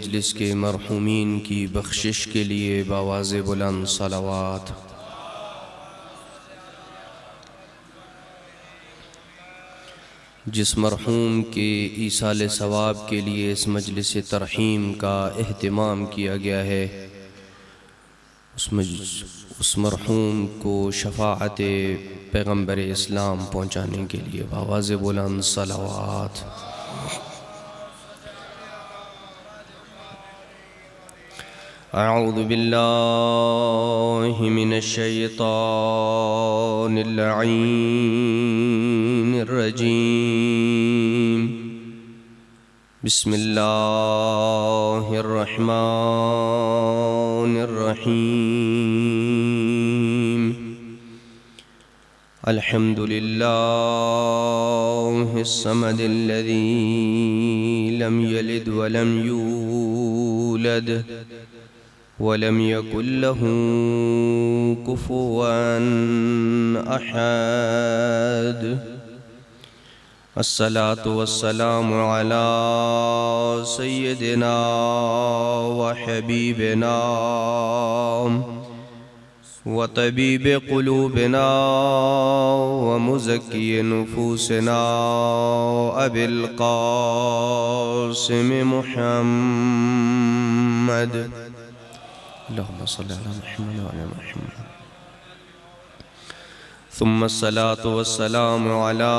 मजलिस के मरहूमीन की बख्शिश के लिए बावाज़े बुलंद सलावात। जिस मरहूम के ईसाल सवाब के लिए इस मजलिस तरहीम का एहतिमाम किया गया है, उस मरहूम को शफ़ाअत पैगम्बर इस्लाम पहुँचाने के लिए बावाज़े बुलंद सलावात। अऊज़ु बिल्लाहि मिनश शैतानिर लईनिर रजीम। बिस्मिल्लाहिर रहमानिर रहीम। अल्हम्दुलिल्लाहिस समदिल्लज़ी लम यलिद वलम यूलद वलम यकुल लहू कुफुवन अहद। अस्सलातु वस्सलामु अला सय्यदिना व हबीबिना व तबीब क़ुलूबिना व मुज़क्की नुफूसिना अबिल क़ासिम मुहम्मद। अल्लाहुम्मा सल्लि अला मुहम्मद व अला मुहम्मद। सुम्मा अस्सलातु वस्सलामु अला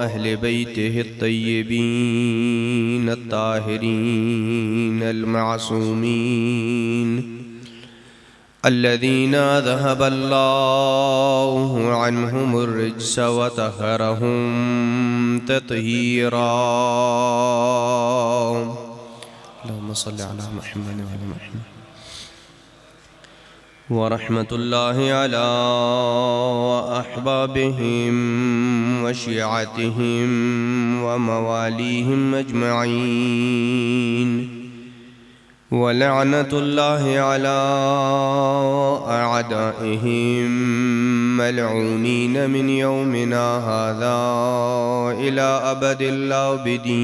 अहले बैतिहि अत्तय्यिबीन अत्ताहिरीन अल-मासूमीन अल्लज़ीना ज़हबल्लाहु अन्हुमुर रिज्स व तहहरहुम तत्हीरा। अल्लाहुम्मा सल्लि अला मुहम्मद व अला मुहम्मद। व रहमतुल्लाहि अला अहबाबिहिम व शिअतिहिम व मवालिहिम अजमईन व लअनतुल्लाहि अला अअदाइहिम मलऊनीन मिन यौमिना हाज़ा इला अबदिल आबिदीन।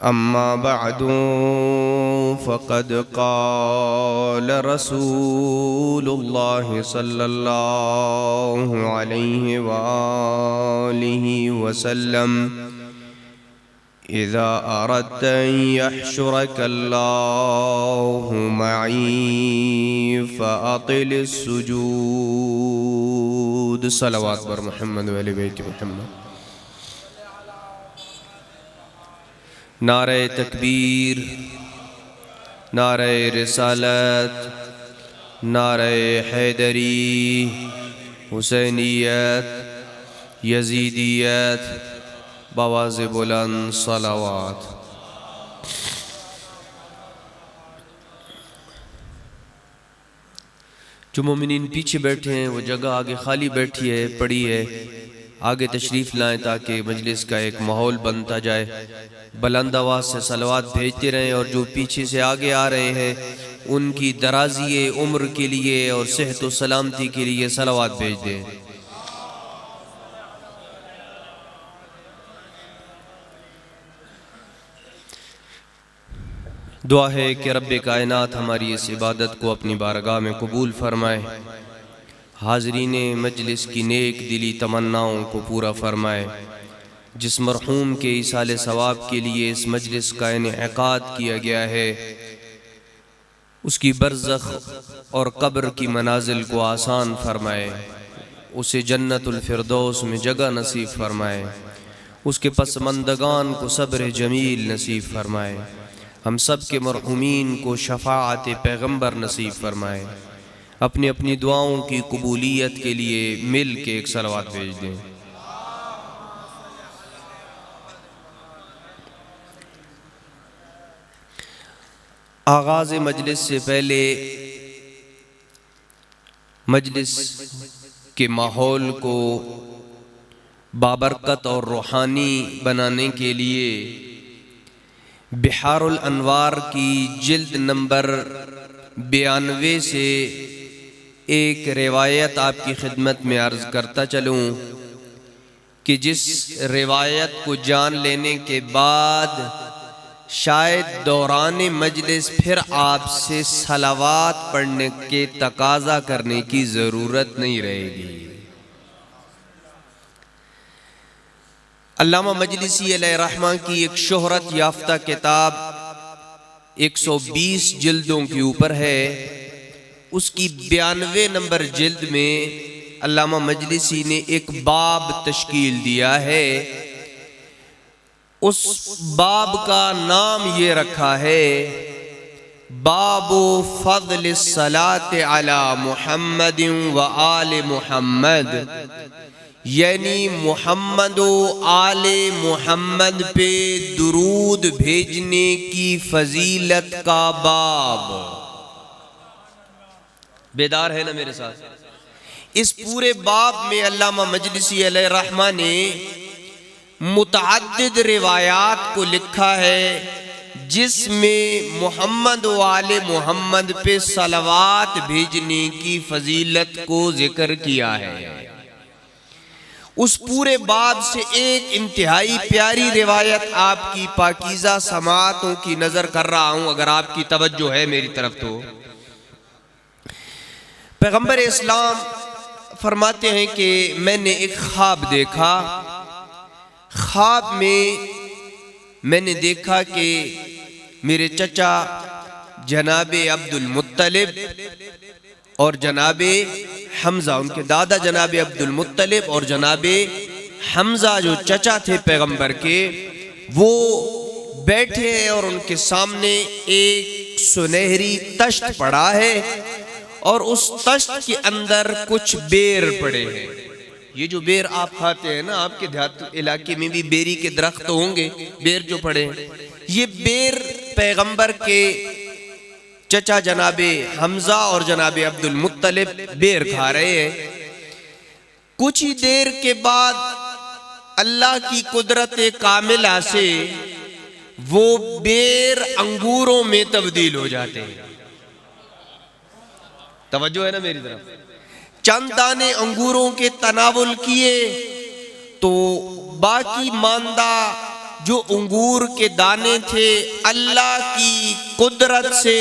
अम्मा बअदु फ़क़द क़ाल रसूलुल्लाहि सल्लल्लाहु अलैहि वआलिहि वसल्लम इज़ा अरदत अन यहशुरकल्लाहु मई फ़अतिलिस सुजूद। सलवात पर मुहम्मद व अली बैत मुहम्मद। नारे तकबीर, नारे रिसालत, नारे हैदरी, हुसैनियत, यजीदियत, बावाज़े बुलंद सलावात। जो मोमिनीन पीछे बैठे हैं वो जगह आगे खाली बैठी है, पड़ी है, आगे तशरीफ़ लाएं ताकि मजलिस का एक माहौल बनता जाए। बुलंद आवाज़ से सलवात भेजते रहें और जो पीछे से आगे आ रहे हैं उनकी दराज़ी उम्र के लिए और सेहत व सलामती के लिए सलवात भेज दें। दुआ है कि रब्बे कायनात हमारी इस इबादत को अपनी बारगाह में कबूल फरमाए, हाज़रीने मजलिस की नेक दिली तमन्नाओं को पूरा फरमाए। जिस मरहूम के ईसाल सवाब के लिए इस मजलिस का इनेकाद किया गया है उसकी बरज़ख और कब्र की मनाजिल को आसान फरमाए, उसे जन्नतुल फिरदौस में जगह नसीब फरमाए, उसके पसमंदगान को सब्र जमील नसीब फरमाए, हम सब के मरहूमीन को शफ़ाअत पैगम्बर नसीब फरमाए। अपनी अपनी दुआओं की कबूलियत के लिए मिल के एक सलवात भेज दें। आगाज़ मजलिस से पहले मजलिस के माहौल को बाबरकत और रूहानी बनाने के लिए बिहारुल अनवार की जिल्द नंबर 92 से एक रिवायत आपकी खिदमत में अर्ज़ करता चलूँ कि जिस रिवायत को जान लेने के बाद शायद दौरान मजलिस फिर आपसे सलावात पढ़ने के तकाजा करने की ज़रूरत नहीं रहेगी। अल्लामा मजलिसी अलैहिर्रहमा की एक शोहरत याफ्ता किताब 120 जिल्दों के ऊपर है। उसकी 92 नंबर जिल्द में अल्लामा मजलिसी ने एक बाब तश्कील दिया है। उस बाब का नाम ये रखा है बाबु फज़्ल सलात अला मुहम्मद व आले मुहम्मद, यानी मुहम्मद व आले मुहम्मद पे दुरूद भेजने की फजीलत का बाब। बेदार है ना मेरे साथ? इस पूरे बाब में अल्लामा मजलिसी अलैहिर्रहमा ने मुतअद्दिद रिवायात को लिखा है जिसमें मोहम्मद वाले मोहम्मद पे सलावात भेजने की फजीलत को जिक्र किया है। उस पूरे बाब से एक इंतहाई प्यारी रिवायत आपकी पाकीज़ा समातों की नजर कर रहा हूं, अगर आपकी तवज्जो है मेरी तरफ। तो पैगंबर इस्लाम फरमाते हैं कि मैंने एक ख्वाब देखा। ख्वाब में मैंने देखा कि मेरे चचा जनाबे अब्दुल मुत्तलिब और जनाबे हमजा, उनके दादा जनाबे अब्दुल मुत्तलिब और जनाबे हमजा जो चचा थे पैगंबर के, वो बैठे हैं और उनके सामने एक सुनहरी तश्त पड़ा है और उस तश्त के अंदर कुछ बेर पड़े हैं। ये जो बेर आप खाते हैं ना, आपके देहात इलाके में भी बेरी के दरख्त तो होंगे, बेर जो पड़े हैं, ये बेर पैगंबर के चचा जनाबे हमजा और जनाबे अब्दुल मुत्तलिब बेर खा रहे हैं। कुछ ही देर के बाद अल्लाह की कुदरत कामिला से वो बेर अंगूरों में तब्दील हो जाते हैं। तवज्जो है ना मेरी तरफ? चंद दाने अंगूरों के तनावुल किए तो बाकी मांदा जो अंगूर के दाने थे, अल्लाह की कुदरत से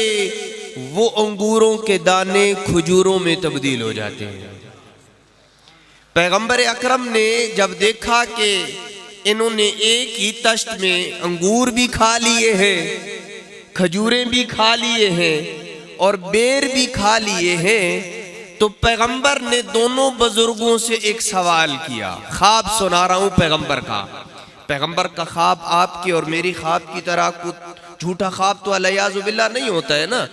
वो अंगूरों के दाने खजूरों में तब्दील हो जाते हैं। पैगंबर अकरम ने जब देखा कि इन्होंने एक ही तश्त में अंगूर भी खा लिए हैं, खजूरें भी खा लिए हैं और बेर भी खा लिए हैं, तो पैगंबर ने दोनों बुजुर्गों से एक सवाल किया। ख्वाब सुना रहा हूं पैगंबर का। पैगंबर का ख्वाब आपकी और मेरी ख्वाब की तरह कुछ झूठा ख्वाब तो अलियाज़ु बिल्लाह नहीं होता है ना।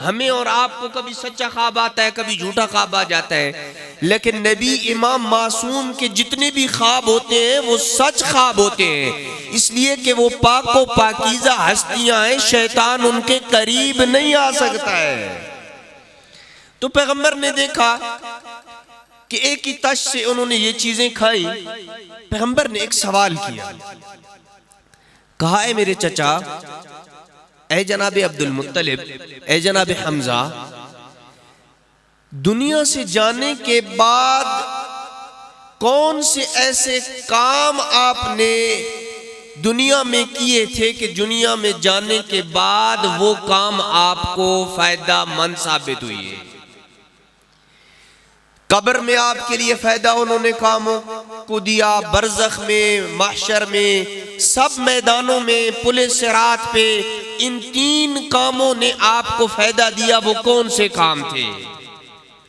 हमें और आपको कभी सच्चा ख्वाब आता है, कभी झूठा ख्वाब आ जाता है, लेकिन नबी इमाम मासूम के जितने भी ख्वाब होते हैं वो सच ख्वाब होते हैं, इसलिए कि वो पाको पाकीज़ा हस्तियां हैं, शैतान उनके करीब नहीं आ सकता है। तो पैगंबर ने देखा कि एक ही तश से उन्होंने ये चीजें खाई। पैगंबर ने एक सवाल किया, कहा है मेरे चचा, ए जनाबे अब्दुल मुत्तलिब, ए जनाबे हमजा, दुनिया से जाने के बाद कौन से ऐसे काम आपने दुनिया में किए थे कि दुनिया में जाने के बाद वो काम आपको फायदा मंद साबित हुई है? कब्र में आपके लिए फायदा उन्होंने कामों को दिया, बरज़ख में, महशर में, सब मैदानों में, पुलिस सिरात पे, इन तीन कामों ने आपको फायदा दिया। वो कौन से काम थे?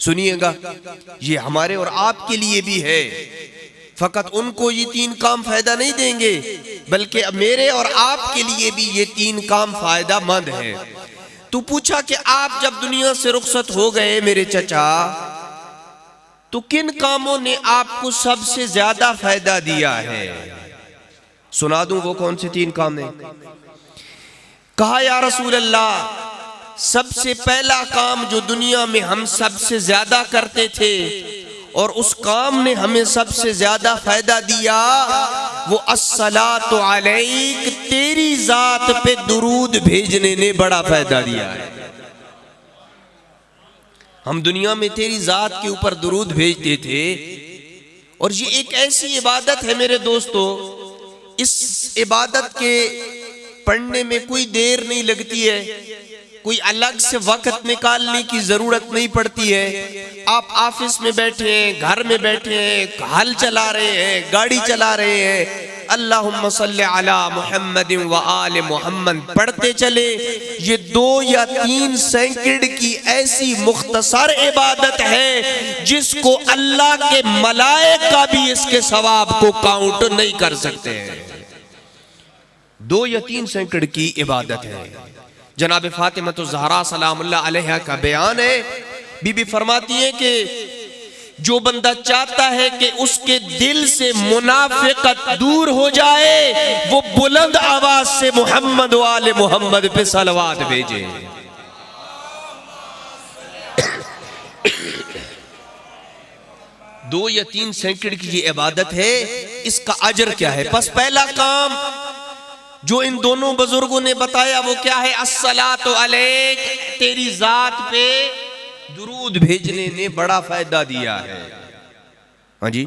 सुनिएगा, ये हमारे और आपके लिए भी है। फकत उनको ये तीन काम फायदा नहीं देंगे, बल्कि मेरे और आपके लिए भी ये तीन काम फायदा मंद है। तो पूछा कि आप जब दुनिया से रुखसत हो गए मेरे चचा, तो किन कामों ने आपको सबसे ज्यादा फायदा दिया है? सुना दूं वो कौन से तीन काम हैं? कहा, या रसूल अल्लाह, सबसे पहला काम जो दुनिया में हम सबसे ज्यादा करते थे और उस काम ने हमें सबसे ज्यादा फायदा दिया, वो अस्सलातु अलैक, तेरी जात पे दुरूद भेजने ने बड़ा फायदा दिया है। हम दुनिया में तेरी जात के ऊपर दुरूद भेजते थे और ये एक ऐसी इबादत है मेरे दोस्तों, इस इबादत के पढ़ने में कोई देर नहीं लगती है, कोई अलग से वक्त निकालने की जरूरत नहीं पड़ती है। आप ऑफिस में बैठे हैं, घर में बैठे हैं, हल चला रहे हैं, गाड़ी चला रहे हैं, अल्लाहुम्मा सल्ली अला मुहम्मदिन व आले मुहम्मद पढ़ते चले। ये 2 या 3 सेकंड की ऐसी मुख्तसर इबादत है जिसको अल्लाह के मलाइका भी इसके सवाब को काउंट नहीं कर सकते हैं। 2 या 3 सेकंड की इबादत है। जनाब फातिमा तो ज़हरा सलामुल्लाह अलैहा का बयान है, बीबी फरमाती है कि जो बंदा चाहता है कि उसके दिल से मुनाफिकत दूर हो जाए, वो बुलंद आवाज से मोहम्मद वाले मोहम्मद पे सलवात भेजे। दो या 3 सेकंड की ये इबादत है, इसका अजर क्या है? बस पहला काम जो इन दोनों बुजुर्गों ने बताया वो क्या है? अस्सलातु अलैक, तेरी जात पे दुरूद भेजने ने बड़ा फायदा दिया है। हाँ जी,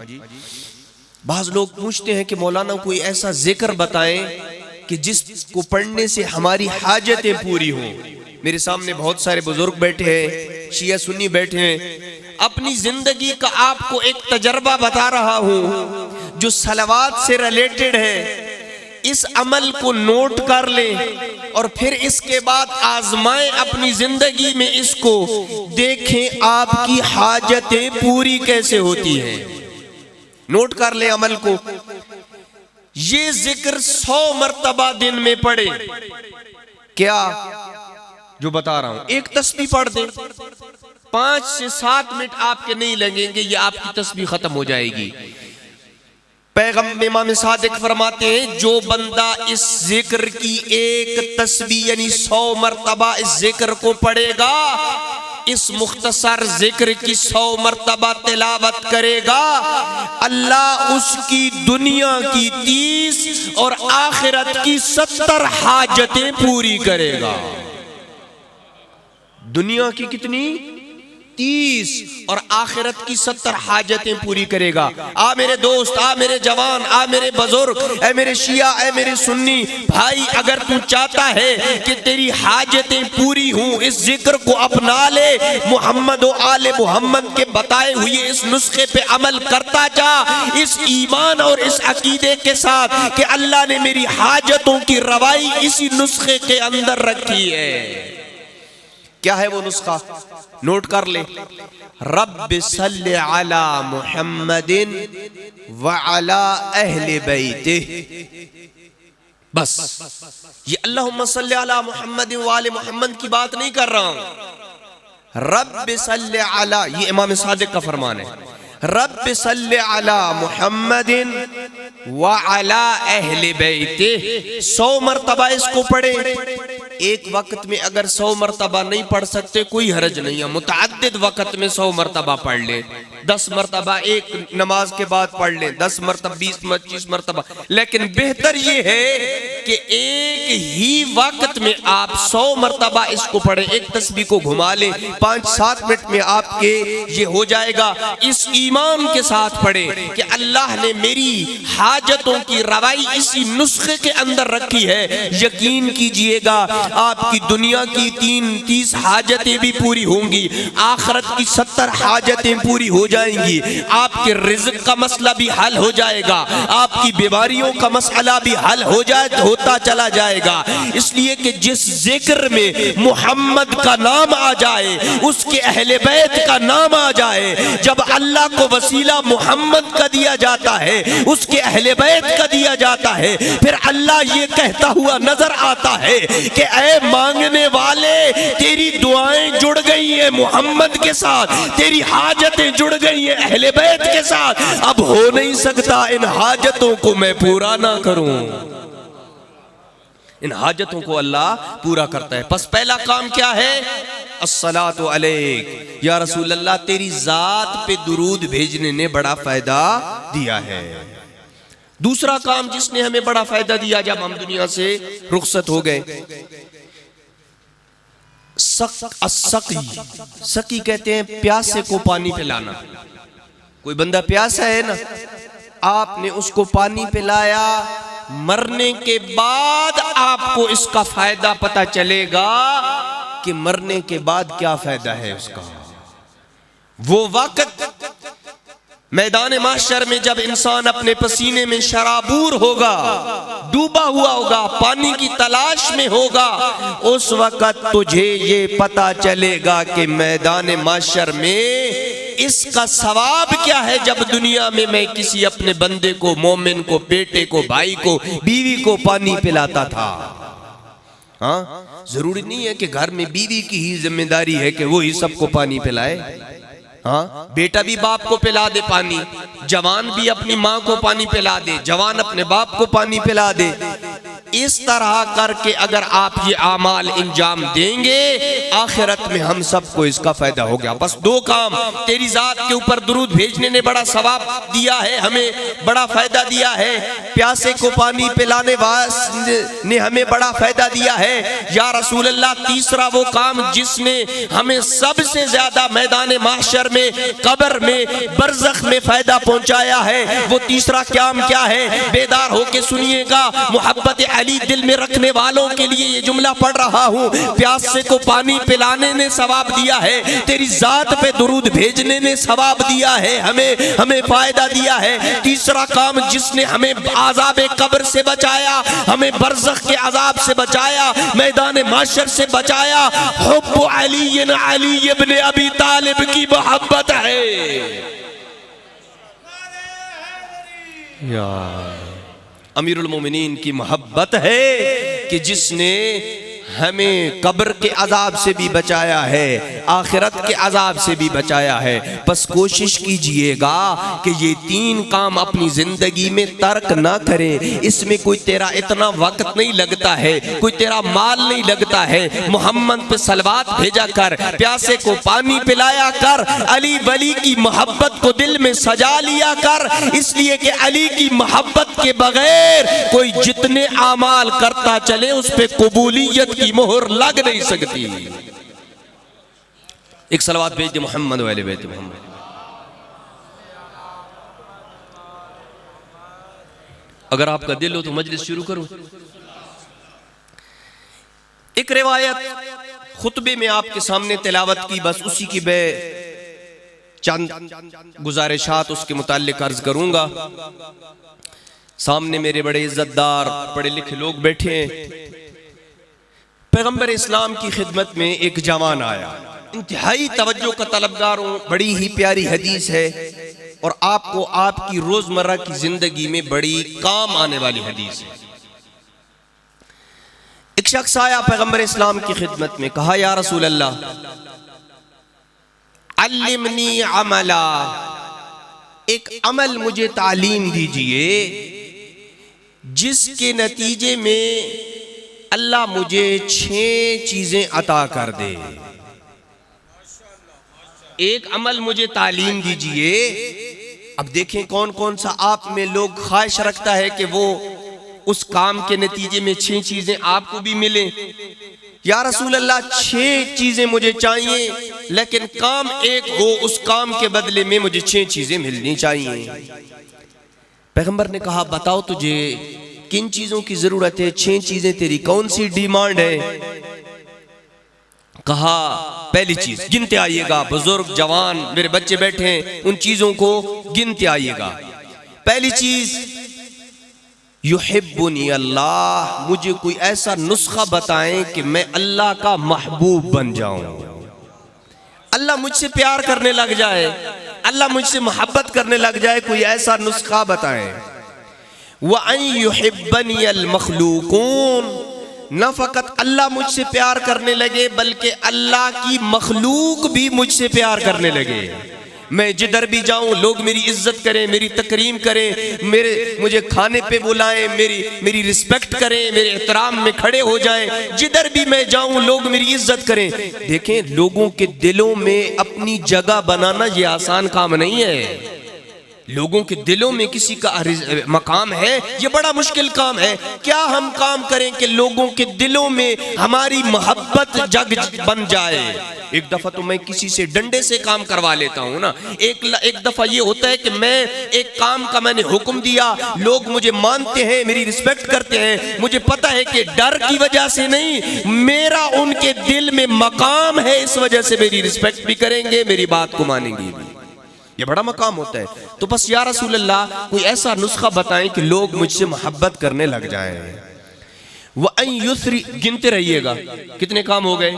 बाज लोग पूछते हैं कि मौलाना कोई ऐसा जिक्र बताएं कि जिसको पढ़ने से हमारी हाजतें पूरी हों। मेरे सामने बहुत सारे बुजुर्ग बैठे हैं, शिया सुन्नी बैठे हैं। अपनी जिंदगी का आपको एक तजर्बा बता रहा हूं जो सलवात से रिलेटेड है। इस अमल को नोट कर लें और फिर इसके बाद आजमाएं अपनी जिंदगी में, इसको देखें आपकी हाजतें पूरी कैसे होती हैं। नोट कर लें अमल को। ये जिक्र 100 मर्तबा दिन में पढ़े। क्या जो बता रहा हूं, एक तस्बीह पढ़ दें, 5 से 7 मिनट आपके नहीं लगेंगे, ये आपकी तस्बीह खत्म हो जाएगी। पैगंबर इमाम सादिक फरमाते हैं जो बंदा इस जिक्र की एक तस्बीह यानी 100 मर्तबा इस जिक्र को पढ़ेगा, इस मुख्तसर जिक्र की 100 मर्तबा तिलावत करेगा, अल्लाह उसकी दुनिया की 30 और आखिरत की 70 हाजतें पूरी करेगा। दुनिया की कितनी? 30 और आखिरत की 70 हाजतें पूरी करेगा। आ मेरे दोस्त, आ मेरे जवान, आ मेरे बुजुर्ग, ऐ मेरे शिया, ऐ मेरे सुन्नी भाई, अगर तू चाहता है कि तेरी हाजतें पूरी हों, इस जिक्र को अपना ले। मोहम्मद और आले मोहम्मद के बताए हुए इस नुस्खे पे अमल करता जा, इस ईमान और इस अकीदे के साथ कि अल्लाह ने मेरी हाजतों की रवाई इसी नुस्खे के अंदर रखी है। क्या है वो नुस्खा? नोट कर ले। रब्बि सल्लि अला मुहम्मदिन व अला अहले बैतिह। बस ये अल्लाहुम्मा सल्लि अला मुहम्मदिन व आले मुहम्मद की बात नहीं कर रहा हूं। रब्बि सल्लि अला, ये इमाम सादिक का फरमान है। रब्बि सल्लि अला मुहम्मदिन व अला अहले बैतिह। 100 मर्तबा इसको पढ़े। एक वक्त में अगर 100 मर्तबा नहीं पढ़ सकते कोई हरज नहीं है, मुतअद्दिद वक्त में 100 मर्तबा पढ़ ले। 10 मर्तबा एक नमाज के बाद पढ़ ले, 10 मर्तबा, 20, 25 मर्तबा। लेकिन बेहतर ये है कि एक ही वक्त में आप 100 मर्तबा इसको पढ़े, एक तस्बीह को घुमा ले, 5-7 मिनट में आपके ये हो जाएगा। इस ईमान के साथ पढ़े कि अल्लाह ने मेरी हाजतों की रवाई इसी नुस्खे के अंदर रखी है। यकीन कीजिएगा आपकी दुनिया की 30 हाजतें भी पूरी होंगी, आखिरत की 70 हाजतें पूरी हो जाएंगी, आपके रिज़्क़ का मसला भी हल हो जाएगा, आपकी बीमारियों का मसला भी हल होता चला जाएगा। इसलिए कि जिस जिक्र में मोहम्मद का नाम आ जाए, उसके अहले बैत का नाम आ जाए, जब अल्लाह को वसीला मोहम्मद का दिया जाता है, उसके अहले बैत का दिया जाता है, फिर अल्लाह ये कहता हुआ नजर आता है कि ऐ मांगने वाले, तेरी दुआएं जुड़ गई है मोहम्मद के साथ, तेरी हाजतें जुड़ गई है अहले बैत के साथ। अब हो नहीं सकता इन हाजतों को मैं पूरा ना करूं। इन हाजतों को अल्लाह पूरा करता है। बस पहला काम क्या है? अस्सलातु अलैक या रसूल अल्लाह, तेरी जात पे दुरूद भेजने ने बड़ा फायदा दिया है। दूसरा काम जिसने हमें बड़ा फायदा दिया जब हम दुनिया से रुखसत हो गए, सकी कहते हैं प्यासे को पानी पिलाना। कोई बंदा प्यासा है ना, आपने उसको पानी पिलाया, मरने के बाद आपको इसका फायदा पता चलेगा कि मरने के बाद क्या फायदा है उसका। वो वक्त मैदान माशर में जब इंसान अपने पसीने में शराबूर होगा, डूबा हुआ होगा, पानी की तलाश में होगा, उस वक्त तुझे ये पता चलेगा कि मैदान माशर में इसका सवाब क्या है। जब दुनिया में मैं किसी अपने बंदे को, मोमिन को, बेटे को, भाई को, बीवी को पानी पिलाता था। हाँ, जरूरी नहीं है कि घर में बीवी की ही जिम्मेदारी है कि वो ही सबको पानी पिलाए। हाँ, बेटा भी बाप को पिला दे पानी, जवान भी अपनी माँ को पानी पिला दे, जवान अपने बाप को पानी पिला दे। इस तरह करके अगर आप ये आमाल इंजाम देंगे, आखिरत में हम सबको इसका फायदा हो गया। बस दो काम, तेरी जात के ऊपर दुरूद भेजने ने बड़ा सवाब दिया है, हमें बड़ा फायदा दिया है, प्यासे को पानी पिलाने ने हमें बड़ा फायदा दिया है। या रसूल अल्लाह, तीसरा वो काम जिसने हमें सबसे ज्यादा मैदान माशर में, कब्र में, बरज़ख में फायदा पहुंचाया है, वो तीसरा काम क्या है? बेदार होके सुनिएगा। मोहब्बत अली दिल में रखने वालों के लिए ये जुमला पढ़ रहा हूँ। प्यासे को पानी पिलाने ने सवाब दिया है, तेरी जात पे दुरूद भेजने ने सवाब दिया है, हमें फायदा दिया है। तीसरा काम जिसने हमें आज़ाबे कब्र से बचाया, हमें बरज़ख के अजाब से बचाया, मैदान माशर से बचाया, हुब्बु अली इब्न अबी तालिब की मोहब्बत है। अमीरुल मोमिनीन की मोहब्बत है कि जिसने हमें कब्र के अजाब से भी बचाया है, आखिरत के अजाब से भी बचाया है। बस कोशिश कीजिएगा कि ये तीन काम अपनी जिंदगी में तर्क ना करें। इसमें कोई तेरा इतना वक्त नहीं लगता है, कोई तेरा माल नहीं लगता है। मोहम्मद पे सलवात भेजा कर, प्यासे को पानी पिलाया कर, अली वली की मोहब्बत को दिल में सजा लिया कर, इसलिए कि अली की मोहब्बत के बगैर कोई जितने आमाल करता चले उस पे कबूलियत की मोहर लग नहीं सकती। एक सलवात भेज दे मोहम्मद वाले बैत मोहम्मद। अगर आपका दिल हो तो मजलिस शुरू करो। एक रिवायत खुतबे में आपके सामने तिलावत की, बस उसी की मैं चंद गुजारिशात उसके मुताल्लिक अर्ज करूंगा। सामने मेरे बड़े इज्जतदार पढ़े लिखे लोग बैठे हैं। पैगंबर इस्लाम की खिदमत में एक जवान आया, इंतहाई तवज्जो का तलबगार हूं, बड़ी ही प्यारी हदीस है और आपको आपकी रोजमर्रा की जिंदगी में बड़ी काम आने वाली हदीस है। एक शख्स आया पैगंबर इस्लाम की खिदमत में, कहा या रसूल अल्लाह अल्लिमनी अमला, एक अमल मुझे तालीम दीजिए जिसके नतीजे में अल्लाह मुझे 6 चीजें अता कर दे। एक अमल मुझे तालीम दीजिए। अब देखें कौन कौन सा आप में लोग ख्वाहिश रखता है कि वो उस काम के नतीजे में 6 चीजें आपको भी मिले। या रसूल अल्लाह 6 चीजें मुझे चाहिए, लेकिन काम एक हो, उस काम के बदले में मुझे 6 चीजें मिलनी चाहिए। पैगंबर ने कहा बताओ तुझे किन चीजों की जरूरत है, 6 चीजें तेरी कौन सी डिमांड है? कहा पहली चीज, गिनते आइएगा, बुजुर्ग जवान मेरे बच्चे बैठे हैं, उन चीजों को गिनते आइएगा। पहली चीज, युहिब्बुनी अल्लाह, मुझे कोई ऐसा नुस्खा बताएं कि मैं अल्लाह का महबूब बन जाऊं, अल्लाह मुझसे प्यार करने लग जाए, अल्लाह मुझसे मोहब्बत करने लग जाए, कोई ऐसा नुस्खा बताएं। व अन युहिब्बनी अल मखलूकून, न फकत अल्लाह मुझसे प्यार करने लगे बल्कि अल्लाह की मखलूक भी मुझसे प्यार करने लगे। मैं जिधर भी जाऊं लोग मेरी इज्जत करें, मेरी तकरीम करें, मुझे खाने पे बुलाएं, मेरी रिस्पेक्ट करें, मेरे एहतराम में खड़े हो जाएं। जिधर भी मैं जाऊं लोग मेरी इज्जत करें। देखें, लोगों के दिलों में अपनी जगह बनाना ये आसान काम नहीं है। लोगों के दिलों में किसी का मकाम है, ये बड़ा मुश्किल काम है। क्या हम काम करें कि लोगों के दिलों में हमारी मोहब्बत जग बन जाए। एक दफा तो मैं किसी से डंडे से काम करवा लेता हूँ ना। एक दफा ये होता है कि मैं एक काम का मैंने हुक्म दिया, लोग मुझे मानते हैं, मेरी रिस्पेक्ट करते हैं, मुझे पता है कि डर की वजह से नहीं, मेरा उनके दिल में मकाम है, इस वजह से मेरी रिस्पेक्ट भी करेंगे, मेरी बात को मानेंगे भी। ये बड़ा मकाम होता है। तो बस या रसूल अल्लाह कोई ऐसा नुस्खा बताएं कि लोग मुझसे मोहब्बत करने लग जाएं। वअन युसरी, गिनते रहिएगा कितने काम हो गए।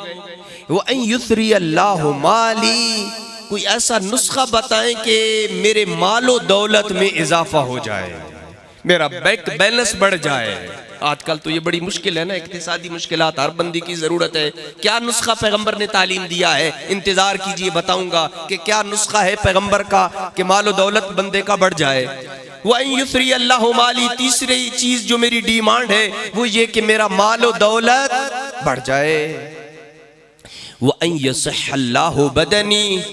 वअन युसरी अल्लाहु माली, कोई ऐसा नुस्खा बताएं कि मेरे मालो दौलत में इजाफा हो जाए, मेरा बैंक बैलेंस बढ़ जाए। आजकल तो ये बड़ी मुश्किल है ना, इक्तिसादी मुश्किलात, हर बंदी की जरूरत है। क्या नुस्खा पैगंबर ने तालीम दिया है, इंतजार कीजिए, बताऊंगा कि क्या नुस्खा है पैगंबर का कि मालो दौलत बंदे का बढ़ जाए। वअन युसरी अल्लाहु माली, तीसरी चीज जो मेरी डिमांड है वो ये कि मेरा मालो दौलत बढ़ जाए। वअन यसिह अल्लाहु बदनी,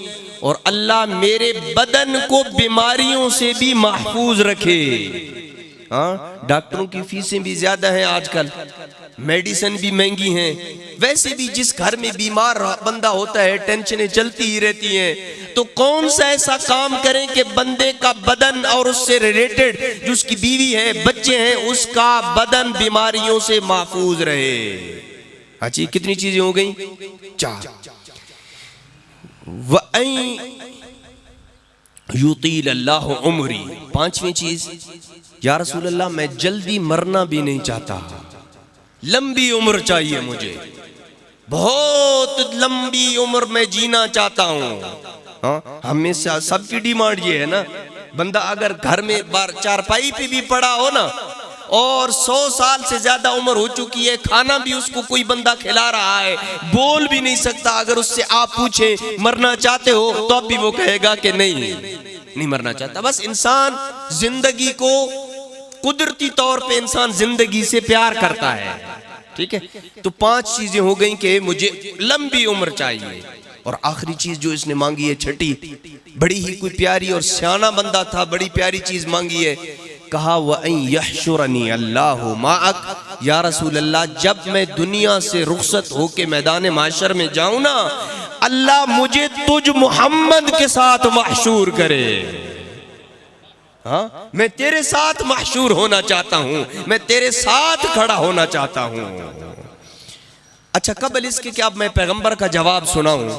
और अल्लाह मेरे बदन को बीमारियों से भी महफूज रखे। हाँ, डॉक्टरों की फीसें भी ज्यादा हैं आजकल, मेडिसिन भी महंगी हैं। वैसे भी जिस घर में बीमार बंदा होता है टेंशनें चलती ही रहती हैं। तो कौन सा ऐसा काम करें कि बंदे का बदन और उससे रिलेटेड जो उसकी बीवी है, बच्चे हैं, उसका बदन बीमारियों से महफूज रहे। अच्छी कितनी चीजें हो गई, 4। युतील अल्लाह उमरी, 5वीं चीज, या रसूल अल्लाह मैं जल्दी मरना भी नहीं चाहता, लंबी उम्र चाहिए मुझे, बहुत लंबी उम्र में जीना चाहता हूँ। हाँ, हमेशा सबकी डिमांड ये है ना। बंदा अगर घर में बार चारपाई पे भी पड़ा हो ना और 100 साल से ज्यादा उम्र हो चुकी है, खाना भी उसको कोई बंदा खिला रहा है, बोल भी नहीं सकता, अगर उससे आप पूछे मरना चाहते हो तो अब भी वो कहेगा कि नहीं मरना चाहता। बस इंसान जिंदगी को कुदरती तौर पे इंसान जिंदगी से प्यार करता है। ठीक है, तो 5 चीजें हो गई कि मुझे लंबी उम्र चाहिए। और आखिरी चीज जो इसने मांगी है, छठी, बड़ी ही कोई प्यारी और सियाना बंदा था, बड़ी प्यारी चीज मांगी है। कहा वअन यहशुरनी अल्लाहु माअक, या रसूल अल्लाह जब मैं दुनिया से रुखसत होके मैदान माशर में जाऊं ना, अल्लाह मुझे तुझ मोहम्मद के साथ महशूर करे। हाँ, मैं तेरे साथ महशूर होना चाहता हूं, मैं तेरे साथ खड़ा होना चाहता हूं। अच्छा, कबल इसके क्या अब मैं पैगंबर का जवाब सुनाऊं?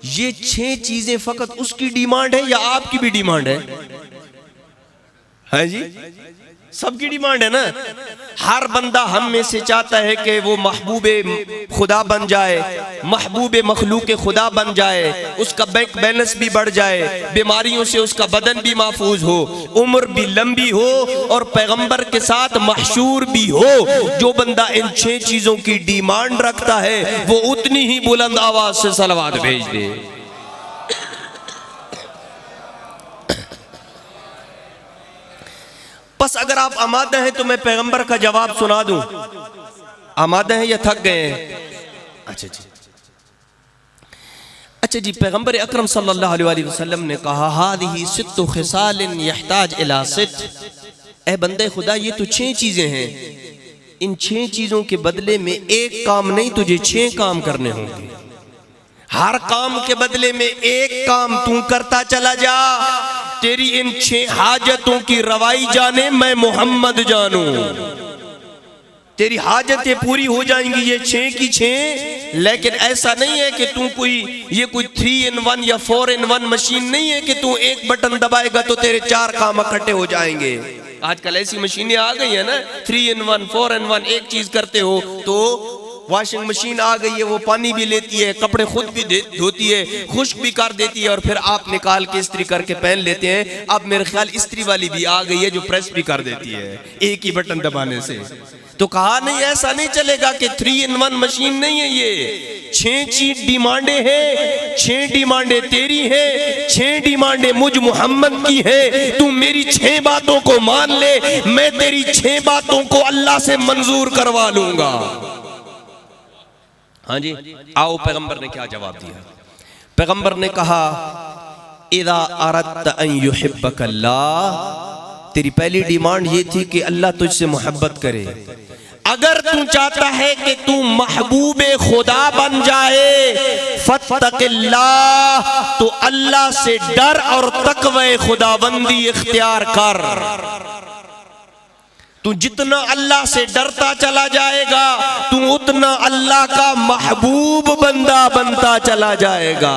ये 6 चीजें फकत उसकी डिमांड है या आपकी भी डिमांड है? है जी, सबकी डिमांड है ना। हर बंदा हम में से चाहता है कि वो महबूबे खुदा बन जाए, महबूबे मखलूक खुदा बन जाए, उसका बैंक बैलेंस भी बढ़ जाए, बीमारियों से उसका बदन भी महफूज हो, उम्र भी लंबी हो और पैगंबर के साथ महशूर भी हो। जो बंदा इन 6 चीजों की डिमांड रखता है वो उतनी ही बुलंद आवाज से सलवात भेज दे। बस अगर आप आमादा हैं तो मैं पैगंबर का जवाब सुना दूं। आमादा हैं या थक गए हैं? अच्छा जी, पैगंबर अकरम सल्लल्लाहु अलैहि वसल्लम ने कहा, हादिही सित्तु खिसालिन यहताज इला सित्त। ए बंदे खुदा, ये तो 6 चीजें हैं, इन 6 चीजों के बदले में एक काम नहीं, तुझे 6 काम करने होंगे। हर काम के बदले में एक काम तू करता चला जा। तेरी इन 6 हाजतों की रवाई जाने मैं मोहम्मद जानूं। तेरी हाजतें पूरी हो जाएंगी, ये 6 की 6। लेकिन ऐसा नहीं है कि तू ये कोई 3 in 1 या 4 in 1 मशीन नहीं है कि तू एक बटन दबाएगा तो तेरे 4 काम इकट्ठे हो जाएंगे। आजकल ऐसी मशीनें आ गई है ना, 3 in 1 4 in 1, एक चीज करते हो तो वॉशिंग मशीन आ गई है, वो पानी भी लेती है, कपड़े खुद भी धोती है, खुश्क भी कर देती है और फिर आप निकाल के इस्त्री करके पहन लेते हैं। अब मेरे ख्याल इस्त्री वाली भी आ गई है जो प्रेस भी कर देती है एक ही बटन दबाने से। तो कहा नहीं, ऐसा नहीं चलेगा कि 3 in 1 मशीन नहीं है ये। 6 चीज डिमांडें हैं, 6 डिमांडें तेरी हैं, 6 डिमांडें मुझ मोहम्मद की है। तू मेरी 6 बातों को मान ले, मैं तेरी 6 बातों को अल्लाह से मंजूर करवा लूंगा। हाँ जी, आओ पैगंबर ने क्या जवाब दिया। पैगंबर ने कहा, इज़ा अरदत अन युहिब्बकल्लाह, तेरी पहली डिमांड ये थी कि अल्लाह तुझसे मोहब्बत करे। अगर तू चाहता है कि तू महबूबे खुदा बन जाए, फत्तकिल्लाह, तो अल्लाह से डर और तकवे खुदाबंदी इख्तियार कर। तू जितना अल्लाह से डरता चला जाएगा, तू उतना अल्लाह का महबूब बंदा बनता चला जाएगा।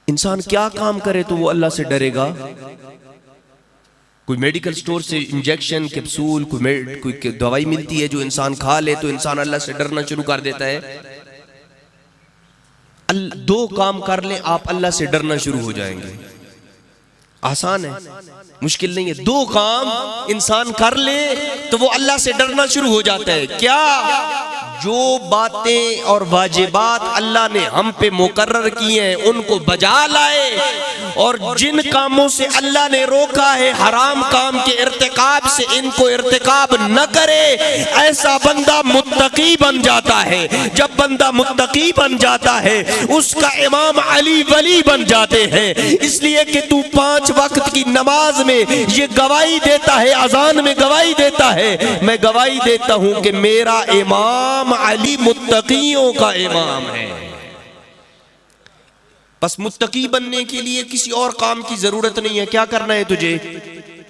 इंसान क्या काम करे तो वो अल्लाह से डरेगा? कोई मेडिकल स्टोर से इंजेक्शन, कैप्सूल, कोई दवाई मिलती है जो इंसान खा ले तो इंसान अल्लाह से डरना शुरू कर देता है। दो काम कर ले आप अल्लाह से डरना शुरू हो जाएंगे। आसान है, मुश्किल नहीं है। दो काम इंसान कर ले तो वो अल्लाह से डरना शुरू हो जाता है। क्या? जो बातें और वाजिबात अल्लाह ने हम पे मुकर्रर किए हैं उनको बजा लाए, और जिन कामों से अल्लाह ने रोका है, हराम काम के इर्तिकाब से इनको इर्तिकाब न करे। ऐसा बंदा मुत्तकी बन जाता है। जब बंदा मुत्तकी बन जाता है उसका इमाम अली वली बन जाते हैं। इसलिए कि तू 5 वक्त की नमाज में ये गवाही देता है, अजान में गवाही देता है, मैं गवाही देता हूं कि मेरा इमाम अली मुत्तकियों का इमाम है। बस मुत्तकी बनने के लिए किसी और काम की जरूरत नहीं है। क्या करना है तुझे?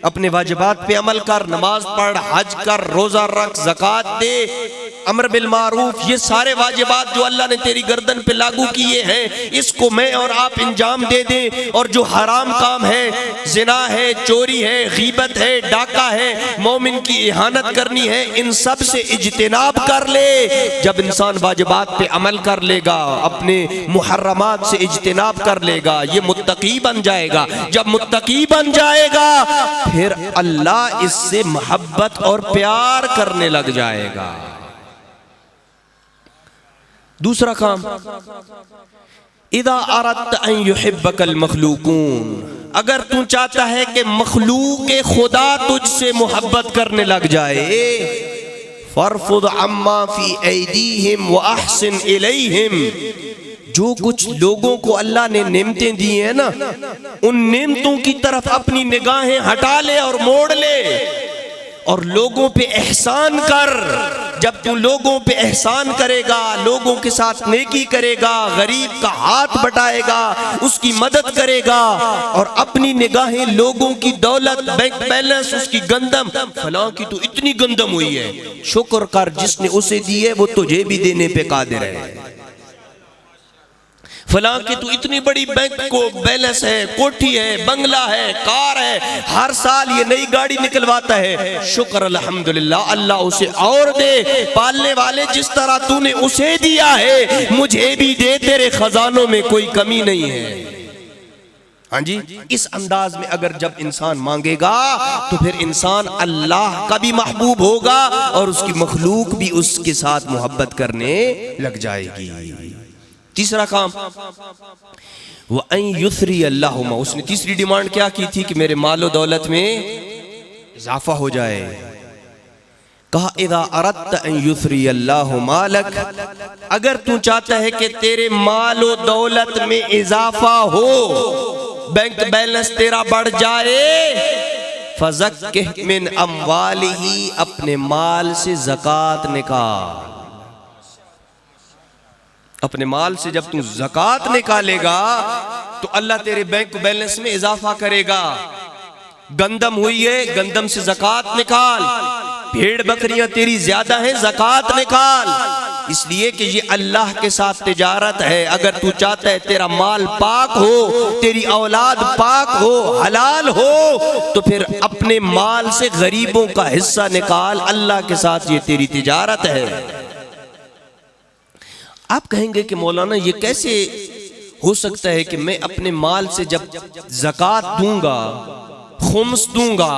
अपने वाजिबात पे अमल कर, नमाज पढ़, हज कर, रोजा रख, ज़कात दे, अमर बिल मारूफ, ये सारे वाजिबात जो अल्लाह ने तेरी गर्दन पे लागू किए हैं इसको मैं और आप इंजाम दे दें। और जो हराम काम है, जिना है, चोरी है, गीबत है, डाका है, मोमिन की इहानत करनी है, इन सब से इज्तिनाब कर ले। जब इंसान वाजिबात पे अमल कर लेगा, अपने मुहर्रमात से इज्तिनाब कर लेगा, ये मुत्तकी बन जाएगा। जब मुत्तकी बन जाएगा फिर अल्लाह इससे मोहब्बत और प्यार करने लग जाएगा। दूसरा काम, इज़ा अरदत अन युहिब्बकल मखलूकून, अगर तू चाहता है कि मखलूक खुदा तुझसे मोहब्बत करने लग जाए, फरफुद अम्मा फी ऐदीहिम व अहसिन इलैहिम, जो कुछ लोगों को अल्लाह ने नेमतें दी हैं ना, उन नेमतों की तरफ अपनी निगाहें हटा ले और मोड़ ले और लोगों पे एहसान कर। जब तू लोगों पे एहसान करेगा, लोगों के साथ नेकी करेगा, गरीब का हाथ बटाएगा, उसकी मदद करेगा, और अपनी निगाहें लोगों की दौलत, बैंक बैलेंस, उसकी गंदम, फलां की तो इतनी गंदम हुई है, शुक्र कर जिसने उसे दी है वो तुझे भी देने पे कादिर है। फलां की तो इतनी बड़ी बैंक को बैलेंस है, कोठी है, बंगला है, कार है, हर साल ये नई गाड़ी निकलवाता है, शुक्र अल्हम्दुलिल्लाह, अल्लाह उसे और दे। पालने वाले जिस तरह तूने उसे दिया है मुझे भी दे, तेरे खजानों में कोई कमी नहीं है। हाँ जी, इस अंदाज में अगर जब इंसान मांगेगा तो फिर इंसान अल्लाह का भी महबूब होगा और उसकी मखलूक भी उसके साथ मोहब्बत करने लग जाएगी। तीसरा काम, वो अन युसरी अल्लाहुमा, उसने तीसरी डिमांड क्या की थी कि मेरे मालो दौलत में इजाफा हो जाए। कहा इज़ा अरदत अन युसरी अल्लाहु मालक, अगर तू चाहता है कि तेरे मालो दौलत में इजाफा हो, बैंक बैलेंस तेरा बढ़ जाए, फज़क्किह मिन अम्वालिही, अपने माल से ज़कात निकाल। अपने माल से जब तू ज़कात निकालेगा तो अल्लाह तेरे बैंक बैलेंस में इजाफा करेगा। गंदम हुई है, गंदम से ज़कात निकाल। भेड़ बकरियां तेरी ज्यादा हैं, ज़कात निकाल। इसलिए कि ये अल्लाह के साथ तिजारत है। अगर तू चाहता है तेरा माल पाक हो, तेरी औलाद पाक हो, हलाल हो, तो फिर अपने माल से गरीबों का हिस्सा निकाल। अल्लाह के साथ ये तेरी तिजारत है। आप कहेंगे कि मौलाना ये कैसे हो सकता है कि मैं अपने माल से जब ज़कात दूंगा, खुम्स दूंगा,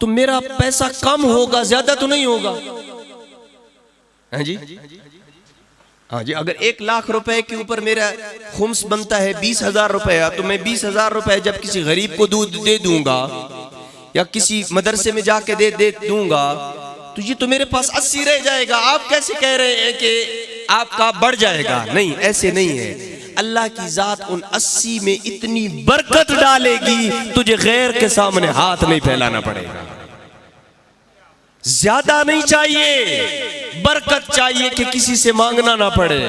तो मेरा पैसा कम होगा, ज्यादा तो नहीं होगा? हाँ जी, हाँ जी, अगर 1 लाख रुपए के ऊपर मेरा खुम्स बनता है 20,000 रुपया, तो मैं 20,000 रुपए जब किसी गरीब को दूध दे दूंगा या किसी मदरसे में जाके दे दूंगा, तो ये तो मेरे पास 80 रह जाएगा। आप कैसे कह रहे हैं कि आपका बढ़ जाएगा? नहीं, ऐसे नहीं है। अल्लाह की जात उन 80 में इतनी बरकत डालेगी तुझे गैर के सामने हाथ नहीं फैलाना पड़ेगा। ज्यादा नहीं चाहिए, बरकत चाहिए कि किसी से मांगना ना पड़े।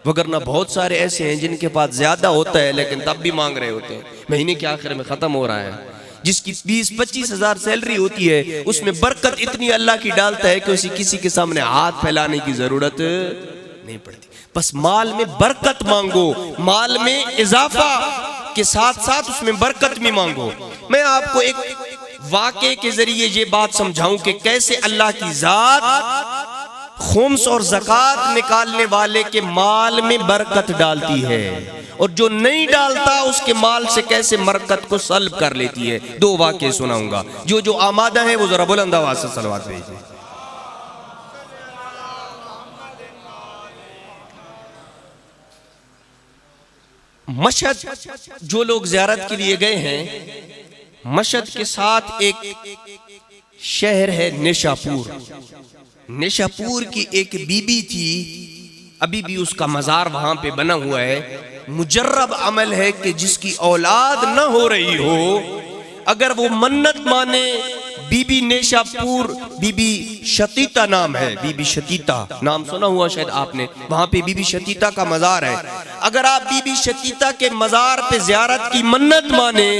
वगरना बहुत सारे ऐसे हैं जिनके पास ज्यादा होता है लेकिन तब भी मांग रहे होते हैं, महीने के आखिर में खत्म हो रहा है। जिसकी 20-25 हजार सैलरी होती है उसमें बरकत इतनी अल्लाह की डालता है कि उसे किसी के सामने हाथ फैलाने की जरूरत नहीं पड़ती। बस माल में बरकत मांगो, माल में इजाफा के साथ साथ उसमें बरकत भी मांगो। मैं आपको एक वाक़े के जरिए ये बात समझाऊं कि कैसे अल्लाह की जात खुम्स और ज़कात निकालने वाले के माल में बरकत डालती है और जो नहीं डालता उसके माल से कैसे बरकत को सल्ब कर लेती है। 2 वाक़े सुनाऊंगा। जो आमादा है वो जरा बुलंद आवाज़ से सलवात भेजें। मशहद जो लोग ज़ियारत के लिए गए हैं, मशहद के साथ एक शहर है निशापुर। निशापुर की एक बीबी थी, अभी भी उसका मज़ार वहां पे बना हुआ है। मुजर्रब अमल है कि जिसकी औलाद न हो रही हो, अगर वो मन्नत माने, बीबी निशापुर, बीबी शतीता नाम है, बीबी शतीता नाम सुना हुआ शायद आपने, वहां पे बीबी शतीता का मज़ार है। अगर आप बीबी शतीता के मज़ार पे ज़ियारत की मन्नत माने,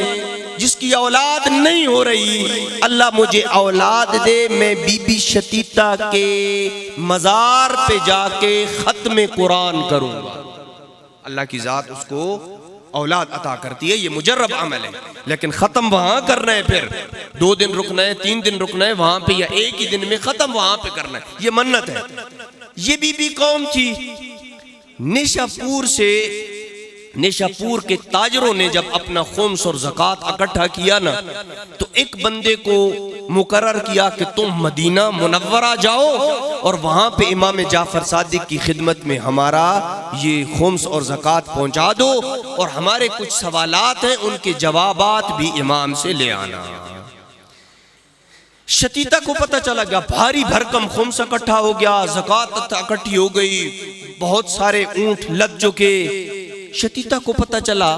जिसकी औलाद नहीं हो रही, अल्लाह मुझे औलाद दे, मैं बीबी शतीता के मज़ार पे जाके खत्म कुरान करूंगा, अल्लाह की जात उसको औलाद अता करती है। ये मुजर्रब अमल है, लेकिन खत्म वहां करना है, फिर 2 दिन रुकना है, 3 दिन रुकना है वहां पे, या एक ही दिन में खत्म वहां पे करना है, ये मन्नत है। ये बीबी कौन थी? निशापुर से, निशापुर के ताजरों ने जब अपना खुम्स और ज़कात इकट्ठा किया ना, तो एक बंदे को मुकर्रर किया कि तुम मदीना मुनव्वरा जाओ और वहां पे इमाम जाफर सादिक की खिदमत में हमारा ये खुम्स और ज़कात पहुंचा दो, और हमारे कुछ सवालात हैं उनके जवाबात भी इमाम से ले आना। शतीता को पता चला गया, भारी भरकम खुम्स इकट्ठा हो गया, ज़कात इकट्ठी हो गई, बहुत सारे ऊंट लग चुके। शतीता को पता चला,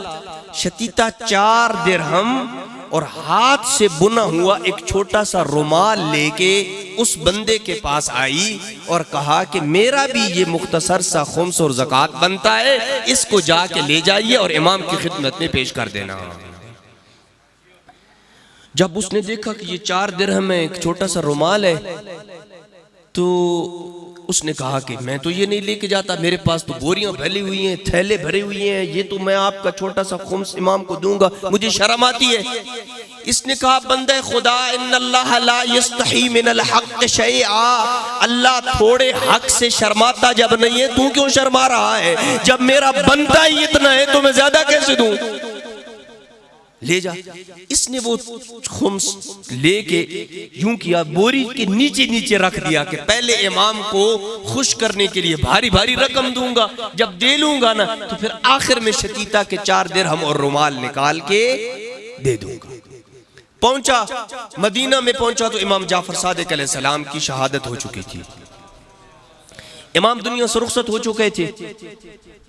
शतीता 4 दिरहम और हाथ से बुना हुआ एक छोटा सा रुमाल लेके उस बंदे के पास आई और कहा कि मेरा भी ये मुख्तसर सा खुम्स और ज़कात बनता है, इसको जाके ले जाइए और इमाम की खिदमत में पेश कर देना। जब उसने देखा कि ये 4 दिरहम में एक छोटा सा रुमाल है, तो उसने कहा कि मैं तो ये नहीं लेके जाता, मेरे पास तो बोरियां भरी हुई हैं, थैले भरे हुए हैं, ये तो मैं आपका छोटा सा खुम्स इमाम को दूंगा, मुझे शर्म आती है। इसने कहा, बंदे खुदा, इन्नल्लाह ला यस्तही मिनल हक़ शैआ, अल्लाह थोड़े हक से शर्माता जब नहीं है, तू क्यों शर्मा रहा है? जब मेरा बनता ही इतना है तो मैं ज्यादा कैसे दूं? ले जा। इसने वो खुम्स लेके यूं किया, बोरी के नीचे नीचे रख दिया कि पहले इमाम को खुश करने के लिए भारी भारी रकम दूंगा, जब दे लूंगा ना तो फिर आखिर में शतीता के 4 दिरहम और रुमाल निकाल के दे दूंगा। पहुंचा, मदीना में पहुंचा तो इमाम जाफर सादिक अलैहिस्सलाम की शहादत हो चुकी थी, इमाम दुनिया से रुखसत हो चुके थे।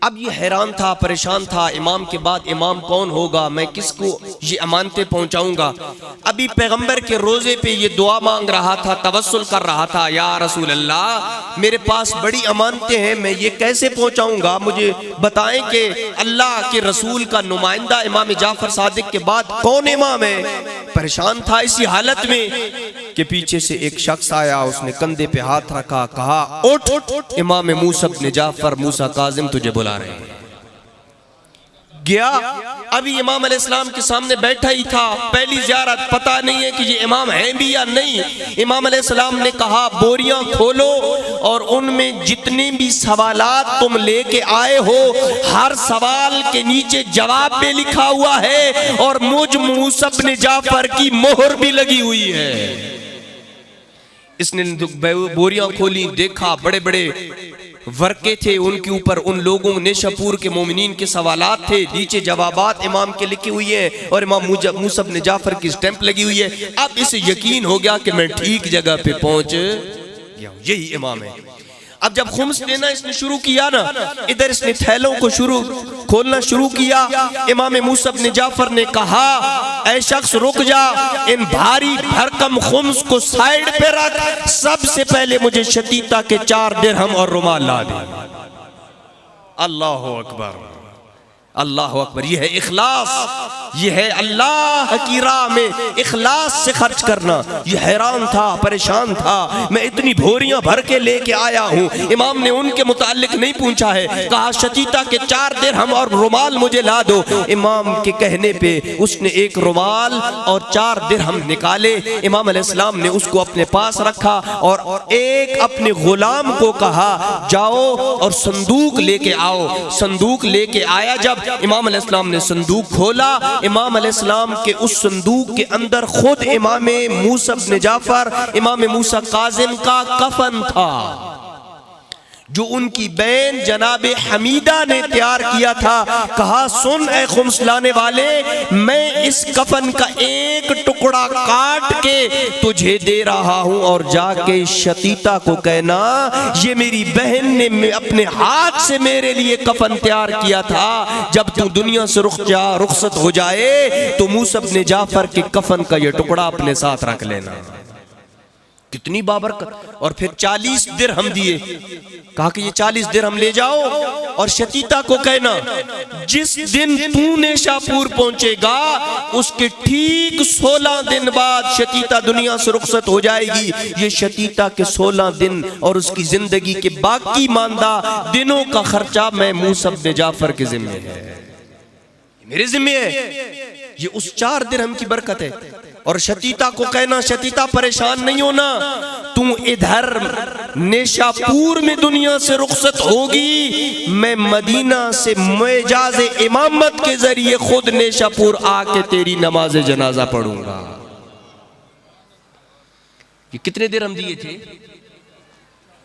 अब ये हैरान था, परेशान था, इमाम के बाद इमाम कौन होगा, मैं किसको ये अमानतें पहुंचाऊंगा। अभी पैगंबर के रोजे पे ये दुआ मांग रहा था, तवस्सुल कर रहा था, या रसूल अल्लाह मेरे पास बड़ी अमानतें हैं, मैं ये कैसे पहुंचाऊंगा, मुझे बताएं कि अल्लाह के रसूल का नुमाइंदा इमाम जाफर सादिक के बाद कौन इमाम है। परेशान था इसी हालत में कि पीछे से एक शख्स आया, उसने कंधे पे हाथ रखा, कहा उठ, इमाम मूसा इब्न जाफर, मूसा काजिम तुझे बुला रहे हैं। गया, अभी इमाम अलैहिस्सलाम के सामने बैठा ही था, पहली ज़ियारत, पता नहीं है कि ये इमाम है भी या नहीं। इमाम अलैहिस्सलाम ने कहा, बोरियां खोलो और उनमें जितने भी सवालात तुम लेके आए हो, हर सवाल के नीचे जवाब में लिखा हुआ है और मुझ मूसा इब्न जाफर की मोहर भी लगी हुई है। इसने बोरियां खोली, देखा बड़े बड़े वर्के थे, उनके ऊपर उन लोगों निशापुर के मोमिनीन के सवालात थे, नीचे जवाबात इमाम के लिखी हुई है और इमाम मूसा इब्न जाफर की स्टैंप लगी हुई है। अब इसे यकीन हो गया कि मैं ठीक जगह पे पहुंच गया, यही इमाम है। अब जब खुम्स देना इसने शुरू किया ना, इधर इसने थैलों को खोलना शुरू किया। इमाम मूसा इब्न जाफर ने कहा, ऐ शख्स रुक जा, इन भारी भरकम खुम्स को साइड पे रख, सबसे पहले मुझे शतीता के 4 दिरहम और रुमाल ला दे। अल्लाह अकबर, अल्लाह अकबर। यह है इखलास, यह है अल्लाह की राह में इखलास से खर्च करना। यह हैरान था, परेशान था, मैं इतनी भोरियां भर के लेके आया हूँ। इमाम ने उनके मुतालिक नहीं पूछा है, कहा शतीता के 4 दिरहम और रुमाल मुझे ला दो। इमाम के कहने पे उसने एक रुमाल और 4 दिरहम निकाले। इमाम अलैहिस्सलाम ने उसको अपने पास रखा और एक अपने गुलाम को कहा, जाओ और संदूक लेके आओ। संदूक लेके आया। जब इमाम अलैहिस्सलाम ने संदूक खोला, इमाम अलैहिस्सलाम के उस संदूक के अंदर खुद इमाम मूसा इब्न जाफर, इमाम मूसा काज़िम का कफन था, जो उनकी बहन जनाबे हमीदा ने तैयार किया था। कहा, सुन ए खुम्स लाने वाले, मैं इस कफन का एक टुकड़ा काट के तुझे दे रहा हूं और जाके शतीता को कहना, ये मेरी बहन ने अपने हाथ से मेरे लिए कफन तैयार किया था। जब तू दुनिया से रुखसत हो जाए तो मूसा इब्न जाफर के कफन का ये टुकड़ा अपने साथ रख लेना। कितनी बाबरकत। और फिर 40 दिरहम दिए। कहा कि ये 40 दिरहम ले जाओ और शतीता को कहना, जिस दिन तू नेशापुर पहुंचेगा उसके ठीक 16 दिन बाद शतीता दुनिया से रुखसत हो जाएगी। ये शतीता के 16 दिन और उसकी जिंदगी के बाकी मानदा दिनों का खर्चा मैं मूसा इब्न जाफर के जिम्मे है, मेरे जिम्मे है। ये उस 4 दिरहम की बरकत है। और शतीता को कहना, शतीता परेशान नहीं होना, तू इधर नेशापुर में दुनिया से रुखसत होगी, मैं मदीना से मेजाज इमामत के जरिए खुद नेशापुर आके तेरी नमाज जनाजा पढ़ूंगा। ये कितने दिरहम दिए थे?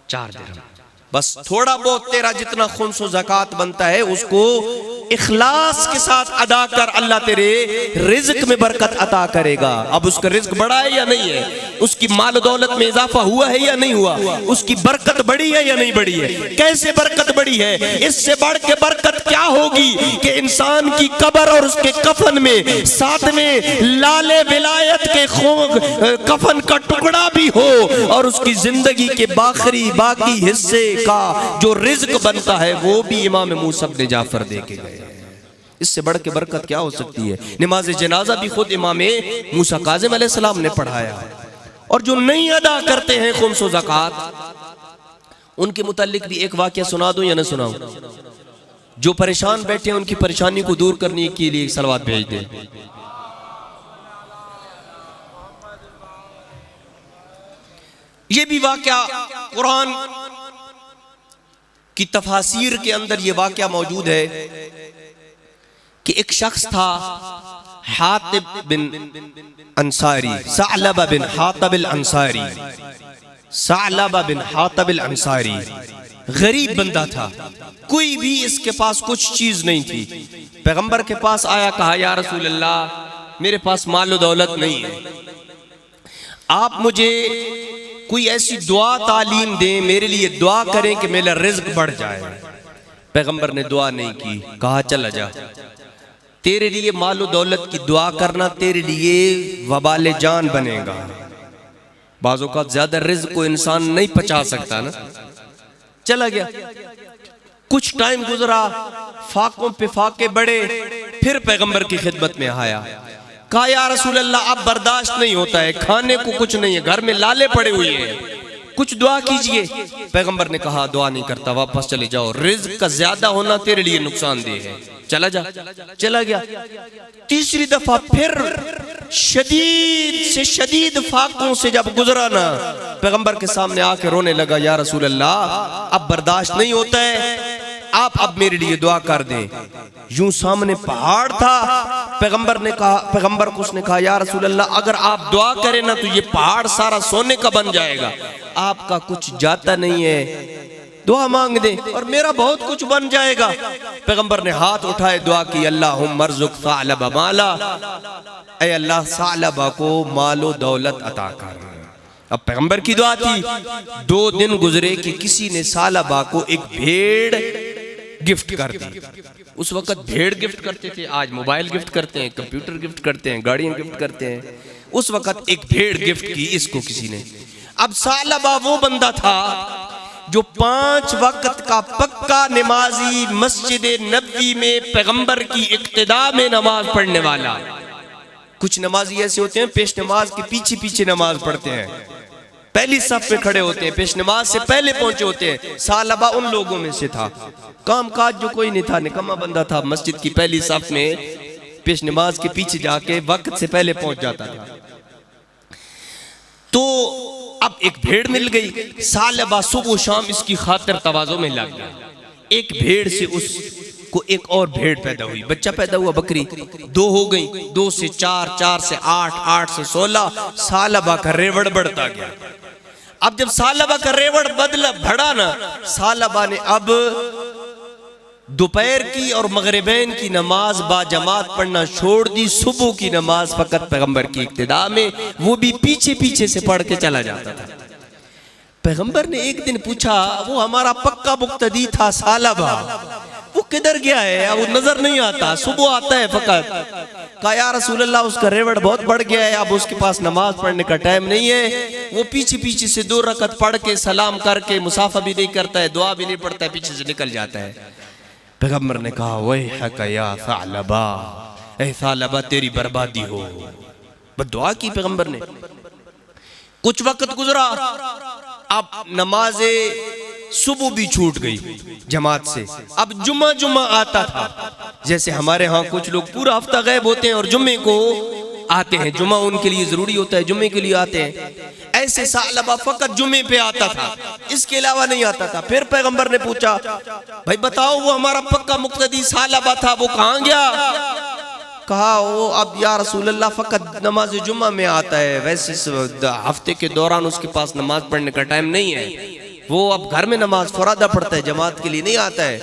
4 दिरहम। बस थोड़ा बहुत तेरा जितना खुम्स व ज़कात बनता है उसको इखलास के साथ अदा कर, अल्लाह तेरे रिज़्क में बरकत अता करेगा। अब उसका रिज़्क बढ़ा है या नहीं है? उसकी माल दौलत में इजाफा हुआ है या नहीं हुआ? उसकी बरकत बढ़ी है या नहीं बढ़ी है? कैसे बरकत बढ़ी है? इससे बढ़ के बरकत क्या होगी कि इंसान की कब्र और उसके कफन में साथ में लाले विलायत के कफन का टुकड़ा भी हो और उसकी जिंदगी के बाकी हिस्से का जो रिज़्क बनता है वो भी इमाम मूसा इब्न जाफर दे के गए। इससे बढ़ के बरकत क्या हो सकती है? नमाज जनाजा भी खुद इमाम मूसा काज़िम अलैहिस्सलाम ने पढ़ाया। और जो नहीं अदा करते हैं खुम्स व ज़कात, उनके मुतालिक भी एक वाक़या सुना दूं या न सुनाऊं? जो परेशान बैठे हैं उनकी परेशानी को दूर करने के लिए सलवात भेज दें। ये भी वाक़या कुरान की तफासीर के अंदर ये वाक़या मौजूद है कि एक शख्स था, हातिब बिन अंसारी, सअलबा बिन हातिब अंसारी, सअलबा बिन हातिब अंसारी। गरीब बंदा था, कोई भी इसके पास कुछ चीज नहीं थी। पैगंबर के पास आया, कहा, या रसूल अल्लाह, मेरे पास माल दौलत नहीं है, आप मुझे कोई ऐसी दुआ तालीम दें, मेरे लिए दुआ करें कि मेरा रिज़्क बढ़ जाए। पैगंबर ने दुआ नहीं की। कहा, चला जा, तेरे लिए मालो दौलत की दुआ करना तेरे लिए वबाले जान बनेगा। बाज़ों का ज्यादा रिज़्क को इंसान नहीं पचा सकता ना। चला गया। कुछ टाइम गुजरा, फाकों पे फाके बढ़े, फिर पैगंबर की खिदमत में आया। कहा, या रसूल अल्लाह, अब बर्दाश्त नहीं होता है, खाने को कुछ नहीं है, घर में लाले पड़े हुए हैं, कुछ दुआ कीजिए। पैगंबर ने कहा, दुआ नहीं करता, वापस चले जाओ, रिज़्क का ज्यादा होना तेरे लिए नुकसानदेह है, चला जा। चला गया। तीसरी दफा फिर शदीद से शदीद फाकों से जब गुजरा ना, पैगंबर के सामने आके रोने लगा, या रसूल अल्लाह, अब बर्दाश्त नहीं होता है, आप अब मेरे लिए दुआ कर दें। यूं सामने पहाड़ था। पैगंबर को उसने कहा, या रसूल अल्लाह, अगर आप दुआ करें ना तो ये पहाड़ सारा सोने का बन जाएगा, आपका कुछ जाता नहीं है, दुआ मांग दे और मेरा बहुत कुछ बन जाएगा। पैगंबर ने हाथ उठाए, दुआ की, अल्लाहुम्मा अर्ज़ुक़ सअलबा माला, ऐ अल्लाह, सअलबा को मालो दौलत अता कर। अब पैगंबर की दुआ थी। 2 दिन गुजरे कि किसी ने सालबा को एक भेड़ गिफ्ट कर दी। उस वक्त भेड़ गिफ्ट करते थे, आज मोबाइल गिफ्ट करते हैं, कंप्यूटर गिफ्ट करते हैं, गाड़ियां गिफ्ट करते हैं। उस वक्त एक भेड़ गिफ्ट की इसको किसी ने। अब सालबा वो बंदा था जो 5 वक्त का पक्का नमाजी, मस्जिद नबवी में पैगंबर की इक्तिदा में नमाज पढ़ने वाला। कुछ नमाजी ऐसे होते हैं पेश नमाज के पीछे पीछे नमाज पढ़ते हैं, पहली सफ में खड़े होते हैं, पेश नमाज से पहले पहुंचे होते हैं। सालबा उन लोगों में से था। काम काज जो कोई नहीं था, निकम्मा बंदा था, मस्जिद की पहली सफ में पेश नमाज के पीछे जाके वक्त से पहले पहुंच जाता था। तो अब एक भेड़ मिल गई। सालबा सुबह शाम इसकी खातिर तवाज़ो में लग गया। एक भेड़ से उसको एक और भेड़ पैदा हुई, बच्चा पैदा हुआ, बकरी 2 हो गई, 2 से 4, 4 से 8, 8 से 16। सालबा का रेवड़ बढ़ता गया। अब जब सालबा का रेवड़ बढ़ा ना, सालबा ने अब दोपहर की और मगरिबैन की नमाज बाजमात पढ़ना छोड़ दी। सुबह की नमाज फकत पैगंबर की इक्तिदा में, वो भी पीछे पीछे से पढ़ के चला जाता था। पैगंबर ने एक दिन पूछा, वो हमारा पक्का मुक्तदी था सालबा, वो किधर गया है? वो नजर नहीं आता, सुबह आता है फकत। कहा या रसूल अल्लाह, उसका रेवड़ बहुत बढ़ गया है, अब उसके पास नमाज पढ़ने का टाइम नहीं है। वो पीछे पीछे से 2 रकत पढ़ के सलाम करके मुसाफा भी नहीं करता है, दुआ भी नहीं पढ़ता है, पीछे से निकल जाता है। पैगंबर ने कहा, वैहक या सालबा, ऐ सालबा तेरी बर्बादी हो। बद्दुआ की पैगंबर ने। कुछ वक्त गुजरा, अब नमाजे सुबह भी छूट गई जमात से। अब जुम्मा आता था। जैसे हमारे यहाँ कुछ लोग पूरा हफ्ता गायब होते हैं और जुम्मे को आते हैं, जुम्मा उनके लिए जरूरी होता है, जुम्मे के लिए आते हैं। ऐसे सालबा फकत जुम्मे पे आता था, इसके अलावा नहीं आता था। फिर पैगंबर ने पूछा, भाई बताओ वो हमारा पक्का मुक्तदी सालबा था, वो कहाँ गया? कहा, वो अब या रसूल अल्लाह फकत नमाज जुम्मा में आता है, वैसे हफ्ते के दौरान उसके पास नमाज पढ़ने का टाइम नहीं है, वो अब घर में नमाज फरादा पढ़ता है, जमात के लिए नहीं आता है।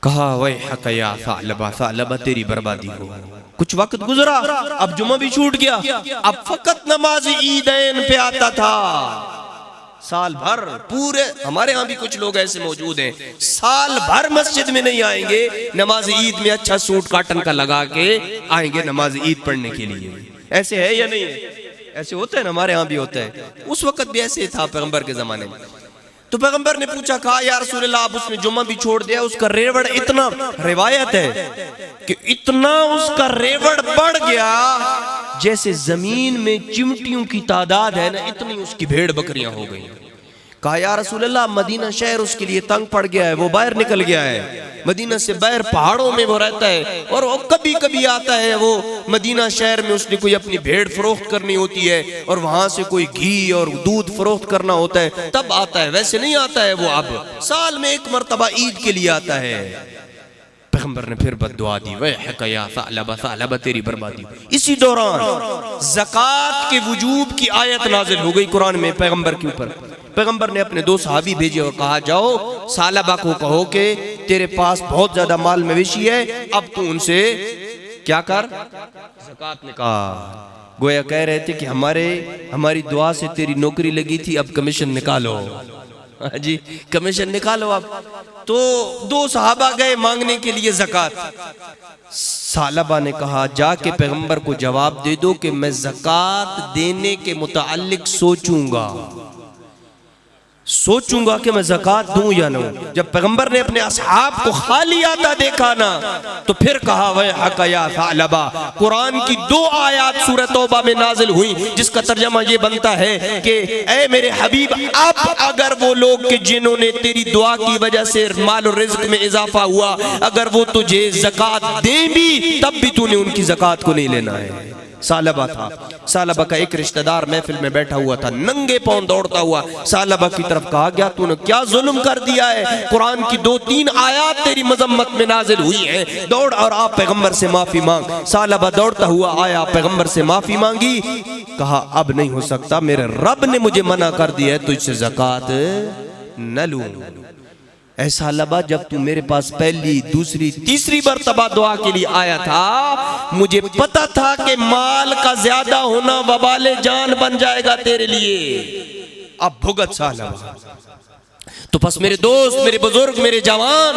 कहा, वैहक या सालबा, सालबा तेरी बर्बादी हो। कुछ वक्त गुजरा, अब जुम्मा भी छूट गया, अब फकत नमाज ईदैन पे आता था। साल भर पूरे, हमारे यहाँ भी कुछ लोग ऐसे मौजूद हैं, साल भर मस्जिद में नहीं आएंगे, नमाज ईद में अच्छा सूट काटन का लगा के आएंगे नमाज ईद पढ़ने के लिए। ऐसे है या नहीं है? ऐसे होता है ना, हमारे यहाँ भी होता है। उस वक्त भी ऐसे था पैगंबर के जमाने में। तो पैगंबर ने पूछा, कहा या रसूल अल्लाह, अब उसने जुम्मा भी छोड़ दिया, उसका रेवड़ इतना, रिवायत है कि इतना उसका रेवड़ बढ़ गया जैसे जमीन में चिमटियों की तादाद है ना, इतनी उसकी भेड़ बकरियां हो गई। कहा या रसूल अल्लाह, मदीना शहर उसके लिए तंग पड़ गया है, वो बाहर निकल गया है, मदीना से बाहर पहाड़ों में वो रहता है, और वो कभी कभी आता है, वो मदीना शहर में उसने कोई अपनी भेड़ फरोख्त करनी होती है और वहां से कोई घी और दूध फरोख्त करना होता है, तब आता है, वैसे नहीं आता है। वो अब साल में 1 मरतबा ईद के लिए आता है। पैगंबर ने फिर बद्दुआ दी, वैहक या सालबा, सालबा तेरी बर्बादी। इसी दौरान ज़कात के वजूब की आयत नाजिल हो गई कुरान में पैगंबर के ऊपर। पैगंबर ने अपने 2 सहाबी भेजे और कहा, जाओ सालबा को कहो कि तेरे पास बहुत ज्यादा माल मवेशी है, अब तू उनसे क्या कर, ज़कात निकाल। गोया कह रहे थे कि हमारी दुआ से तेरी नौकरी लगी थी, अब कमीशन निकालो। जी, कमीशन निकालो अब। तो 2 सहाबा गए मांगने के लिए ज़कात। सालबा ने कहा, जाके पैगंबर को जवाब दे दो कि मैं ज़कात देने के मुताल्लिक सोचूंगा कि मैं ज़कात दूं या ना। जब पैगंबर ने अपने असहाब को खाली आता देखा ना, तो फिर कहा, वैहक या सालबा। कुरान की 2 आयत सूरह तौबा में नाजिल हुई, जिसका तर्जमा ये बनता है कि ऐ मेरे हबीब, अब अगर वो लोग कि जिन्होंने तेरी दुआ की वजह से माल और रिज़्क में इजाफा हुआ, अगर वो तुझे ज़कात दे भी, तब भी तूने उनकी ज़कात को नहीं लेना है। सालबा था। सालबा का एक रिश्तेदार महफिल में बैठा हुआ था, नंगे पांव दौड़ता हुआ सालबा की तरफ कहा गया, तूने क्या जुल्म कर दिया है? कुरान की 2-3 आयत तेरी मजम्मत में नाजिल हुई हैं, दौड़ और आप पैगंबर से माफी मांग। सालबा दौड़ता हुआ आया, पैगंबर से माफी मांगी, कहा अब नहीं हो सकता, मेरे रब ने मुझे मना कर दिया है, तुझसे ज़कात न लूं। ऐसा लबा जब तू मेरे पास पहली दूसरी तीसरी मर्तबा दुआ के लिए आया था, मुझे पता था कि माल का ज्यादा होना वबाले जान बन जाएगा तेरे लिए। अब भुगत सा लबा। तो बस मेरे दोस्त, मेरे बुजुर्ग, मेरे जवान,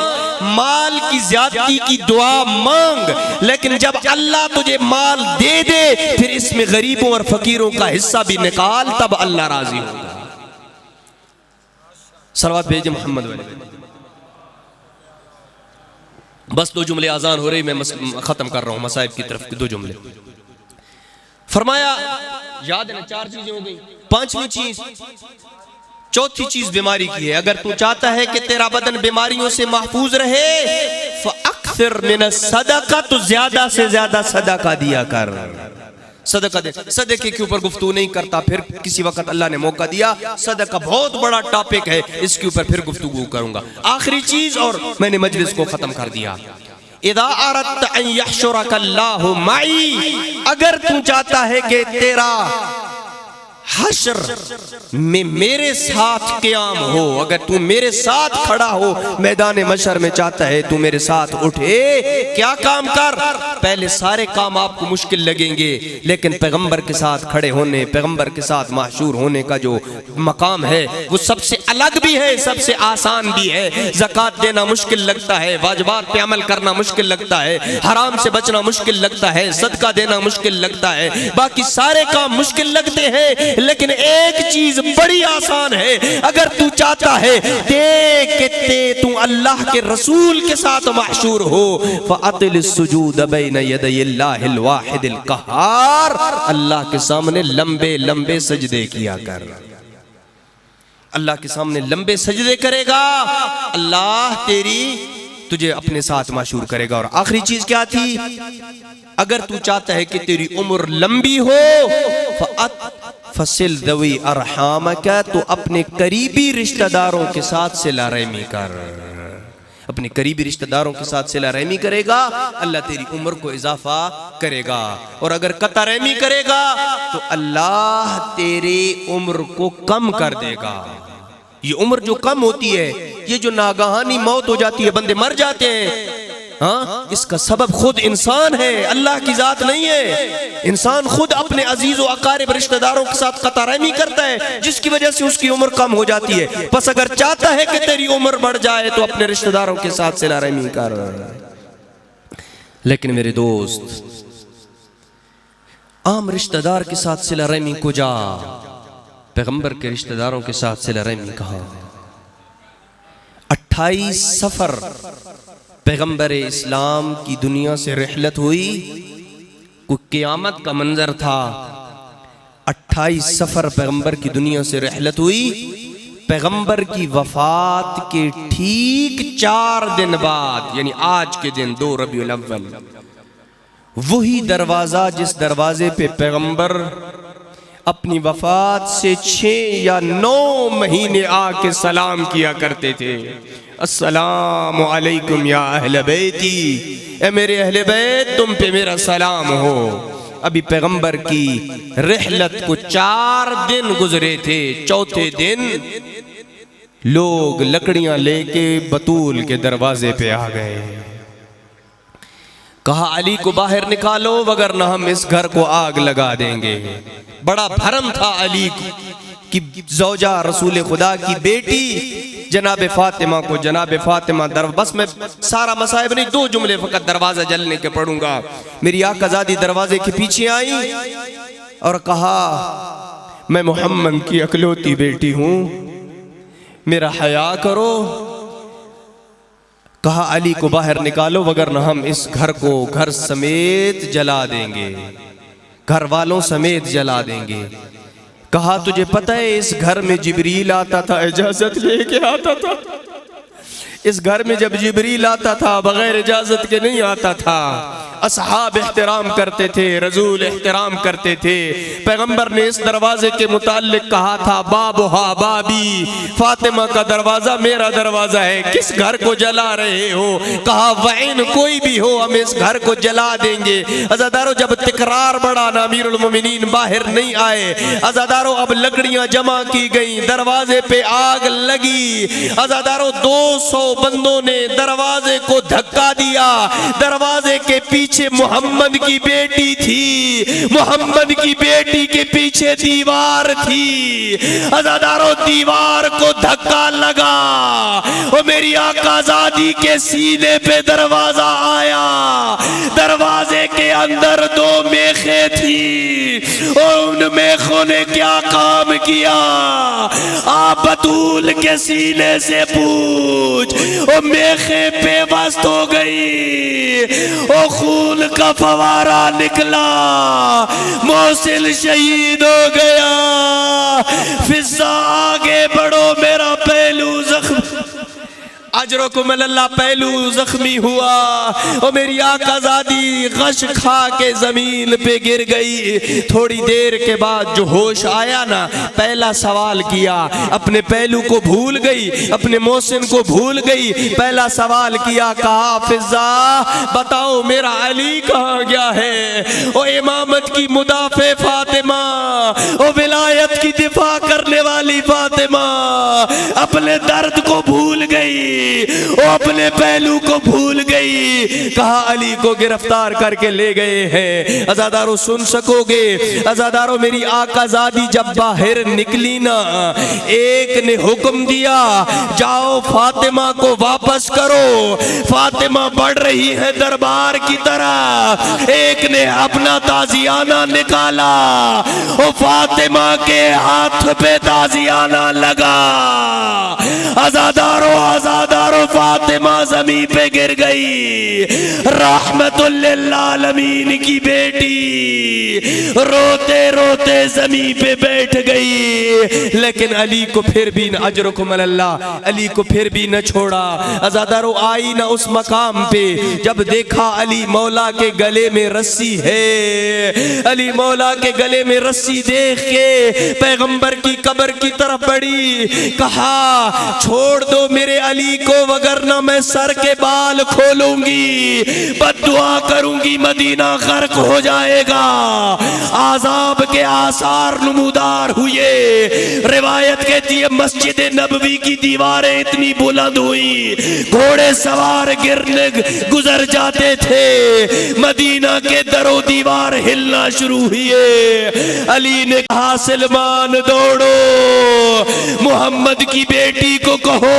माल की ज्यादती की दुआ मांग, लेकिन जब अल्लाह तुझे माल दे दे फिर इसमें गरीबों और फकीरों का हिस्सा भी निकाल, तब अल्लाह राजी होगा। सलवात भेजे मोहम्मद वाले। बस 2 जुमले, आजान हो रही, मैं खत्म कर रहा हूं मसाइब की तरफ के 2 जुमले। फरमाया याद है ना, 4 चीजें हो गई। 5वीं चीज, चौथी चीज बीमारी की है। अगर तू चाहता है कि तेरा बदन बीमारियों से महफूज रहे, फअक्सिर मिन सदका, तो ज्यादा से ज्यादा सदका दिया कर। सदका दे। सदके के ऊपर गुफ्तगू नहीं करता, फिर किसी वक्त अल्लाह ने मौका दिया। सदका बहुत बड़ा टॉपिक है, इसके ऊपर फिर गुफ्तगू करूंगा। आखिरी चीज, और मैंने मजलिस को खत्म कर दिया। इदा अरदत अन यहशुरक अल्लाहु माई, अगर तू चाहता है कि तेरा हश्र में मेरे साथ क़याम हो, अगर तू मेरे साथ खड़ा हो मैदान मशर में, चाहता है तू मेरे साथ उठे, क्या काम कर। पहले सारे काम आपको मुश्किल लगेंगे, लेकिन पैगंबर के साथ खड़े होने, पैगंबर के साथ महशूर होने का जो मकाम है वो सबसे अलग भी है, सबसे आसान भी है। ज़कात देना मुश्किल लगता है, वाजिबात पे अमल करना मुश्किल लगता है, हराम से बचना मुश्किल लगता है, सदका देना मुश्किल लगता है, बाकी सारे काम मुश्किल लगते हैं, लेकिन एक चीज बड़ी आसान है। अगर तू चाहता है तू अल्लाह के रसूल के साथ महशूर हो, फअतिल सुजूद बैन यदैल्लाहिल वाहिदिल क़हार, अल्लाह के सामने लंबे लंबे सजदे किया कर। अल्लाह के सामने लंबे सजदे करेगा, अल्लाह तुझे अपने साथ माशूर करेगा। और आखिरी चीज क्या थी, अगर तू चाहता है कि तेरी उम्र लंबी हो, फसिल दवी अरहाम का, तो अपने करीबी रिश्तेदारों के साथ सिला रहमी कर। अपने करीबी रिश्तेदारों के साथ सिला रहमी करेगा, अल्लाह तेरी उम्र को इजाफा करेगा। और अगर कता रहमी करेगा तो अल्लाह तेरी उम्र को कम कर देगा। ये उम्र जो कम होती है, ये जो नागहानी मौत हो जाती है, बंदे मर जाते हैं, हाँ, इसका सबब खुद इंसान है, अल्लाह की जात नहीं है। इंसान खुद अपने अजीज व अकारिब रिश्तेदारों के साथ कता रहमी करता है, जिसकी वजह से उसकी उम्र कम हो जाती है। बस अगर चाहता है कि तेरी उम्र बढ़ जाए तो अपने रिश्तेदारों के साथ सिला रहमी कर। लेकिन मेरे दोस्त, आम रिश्तेदार के साथ सिला रहमी को जा, पैगंबर के रिश्तेदारों के साथ सिला रहमी कहाँ। 28 सफर पैगंबर इस्लाम की दुनिया से रिहलत हुई, कोई क़यामत का मंजर था। 28 सफर पैगंबर की दुनिया से रिहलत हुई। पैगंबर की वफात के ठीक 4 दिन बाद, यानी आज के दिन 2 रबीउल अव्वल, वही दरवाजा जिस दरवाजे पे पैगंबर अपनी वफात से 6 या 9 महीने आके सलाम किया करते थे, अस्सलामु अलैकुम या अहले बैती, ए मेरे अहले बैत तुम पे मेरा सलाम हो। अभी पैगंबर की रिहलत को 4 दिन गुजरे थे। चौथे दिन लोग लकड़ियां लेके बतूल के दरवाजे पे आ गए। कहा अली को बाहर निकालो, वगरना हम इस घर को आग लगा देंगे। बड़ा भरम था अली की ज़ौजा रसूल खुदा की बेटी जनाब फातिमा को, जनाब फातिमा बस मैं सारा मसाइब नहीं, 2 जुमले फकत दरवाजा जलने के पढ़ूंगा। मेरी आकाज़ादी दरवाजे के पीछे आई और कहा मैं मोहम्मद की अकलौती बेटी हूँ, मेरा हया करो। कहा अली को बाहर निकालो, वगरना हम इस घर को घर समेत जला देंगे, घर वालों समेत जला देंगे। कहा तुझे पता है इस घर में जिब्रील आता था, इजाजत लेके आता था। इस घर में जब जिब्रील आता था बगैर इजाजत के नहीं आता था। असहाब एहतराम करते थे, रसूल एहतराम करते थे। पैगंबर ने इस दरवाजे के मुताल्लिक कहा था, बाबुहा बाबी, फातिमा का दरवाजा मेरा दरवाजा है, किस घर को जला रहे हो? कहा वैन कोई भी हो, हम इस घर को जला देंगे। अज़ादारों, जब तकरार बढ़ा ना, अमीरुल मोमिनीन बाहर नहीं आए। अज़ादारों, अब लकड़ियां जमा की गई, दरवाजे पे आग लगी। अज़ादारों, 200 बंदों ने दरवाजे को धक्का दिया। दरवाजे के पीछे मोहम्मद की बेटी थी, मोहम्मद की बेटी के पीछे दीवार थी। अज़ादारों, दीवार को धक्का लगा और मेरी आकाज़ादी के सीने पे दरवाजा आया। दरवाजे के अंदर 2 मेखे थी और उन मेखों ने क्या काम किया? आप बतूल के सीने से पूछ, ओ मेखे बेबस हो गई, ओ खून का फवारा निकला, मोहसिन शहीद हो गया। फिजा आगे बढ़ो, मेरा पहलू जख्म, अजरकुमुल्लाह पहलू जख्मी हुआ और मेरी आकाज़ादी गश खा के जमीन पे गिर गई। थोड़ी देर के बाद जो होश आया ना, पहला सवाल किया, अपने पहलू को भूल गई, अपने मोहसिन को भूल गई। पहला सवाल किया, कहा फिजा बताओ मेरा अली कहाँ गया है? ओ इमामत की मुदाफे फातिमा, ओ विलायत की दिफा करने वाली फातिमा अपने दर्द को भूल गई, वो अपने पहलू को भूल गई। कहा अली को गिरफ्तार करके ले गए हैं। अज़ादारों, सुन सकोगे? अज़ादारों, मेरी आकाज़ादी जब बाहर निकली ना, एक ने हुक्म दिया, जाओ फातिमा को वापस करो। फातिमा बढ़ रही है दरबार की तरफ। एक ने अपना ताजियाना निकाला और फातिमा के हाथ पे ताजियाना लगा। अज़ादारों, अज़ादारों, फातिमा जमीन पे गिर गई। रहमतुल लिल आलमीन की बेटी रोते रोते जमीन पे बैठ गई। लेकिन अली को फिर भी न, अजरकुमुल्लाह, अली को फिर भी न छोड़ा। अज़ादारों, आई ना उस मकाम पे, जब देखा अली मौला के गले में रस्सी है। अली मौला के गले में रस्सी देख के पैगंबर की कब्र की तरफ बढ़ी। कहा छोड़ दो मेरे अली को, वगरना मैं सर के बाल खोलूंगी, बद्दुआ करूंगी, मदीना गर्क हो जाएगा। आजाब के आसार नमूदार हुए। रिवायत कहती है मस्जिद नबवी की दीवारें इतनी बुलंद हुई, घोड़े सवार गिरने गुजर जाते थे। मदीना के दरो दीवार हिलना शुरू हुए। अली ने कहा सलमान दौड़ो, मोहम्मद की बेटी को कहो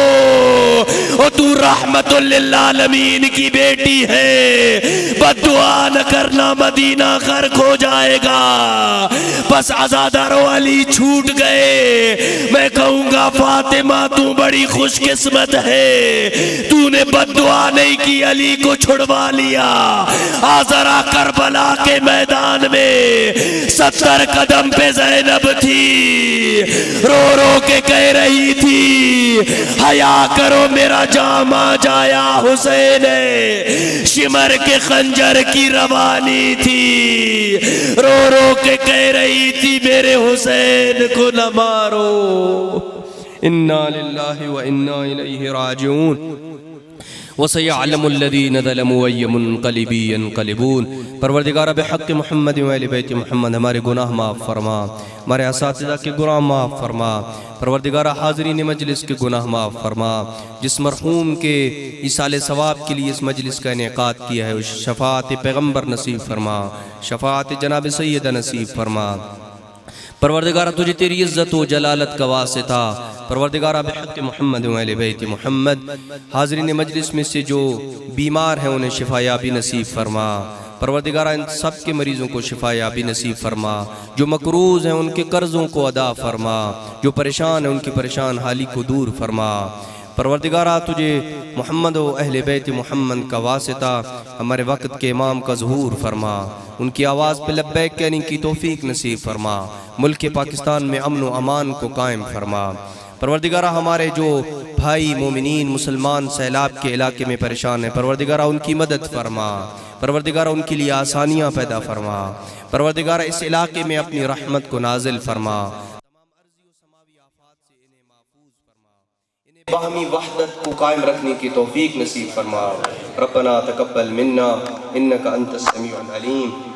और तू रहमतुल लिल आलमीन की बेटी है, बद्दुआ न करना, मदीना गर्क हो जाएगा। बस अज़ादारों, अली छूट गए। मैं कहूंगा फातिमा तू बड़ी खुशकिस्मत है, तूने बद्दुआ नहीं की, अली को छुड़वा लिया। आजरा करबला के मैदान में 70 कदम पे ज़ैनब थी, रो रो के कह रही थी हया करो मेरा जामा जाया हुसैन, शिमर के खंजर की रवानी थी। रो रो के कह रही थी मेरे हुसैन को न मारो। इन्ना लिल्लाहि व इन्ना इलैहि राजिऊन। वसयअलमुल्लज़ीन ज़लमू अय्युमुनक़लिबी यनक़लिबून। परवरदिगार बिहक़्क़ मुहम्मद व अहले बैत मुहम्मद हमारे गुनाह माफ़ फरमा, हमारे असातिज़ा के गुनाह माफ़ फरमा। परवरदिगार हाज़रीन मजलिस के गुनाह माफ़ फरमा। जिस मरहूम के इसाले सवाब के लिए इस मजलिस का इनेकाद किया है, उस शफ़ाअत पैगम्बर नसीब फरमा, शफ़ाअत जनाब सैयद नसीब फरमा। परवरदिगार तुझे तेरी इज़्ज़त व जलालत का वास्ता, परवरदिगार बिहक़्क़ मुहम्मद व अहले बैत मुहम्मद हाज़रीन मजलिस में से जो बीमार हैं उन्हें शिफायाबी नसीब फरमा। परवरदिगार इन सब के मरीज़ों को शिफायाबी नसीब फरमा। जो मकरूज़ हैं उनके कर्ज़ों को अदा फरमा, जो परेशान हैं उनकी परेशान हाली को दूर फरमा। परवरदिगारा तुझे मोहम्मद व अहले बैत मोहम्मद का वास्ता हमारे वक़्त के इमाम का ज़हूर फरमा, उनकी आवाज़ पे लब्बैक कहने की तौफ़ीक नसीब फरमा। मुल्क पाकिस्तान में अमन व अमान को कायम फरमा। परवरदिगारा हमारे जो भाई मोमिनीन मुसलमान सैलाब के इलाके में परेशान है, परवरदिगारा उनकी मदद फरमा, परवरदिगारा उनके लिए आसानियाँ पैदा फरमा, परवरदिगारा इस इलाके में अपनी रहमत को नाजिल फरमा, बाहमी वहदत को कायम रखने की तौफीक नसीब फरमा। रब्बना तकब्बल मिन्ना इन्नका अंतस समीउल अलीम।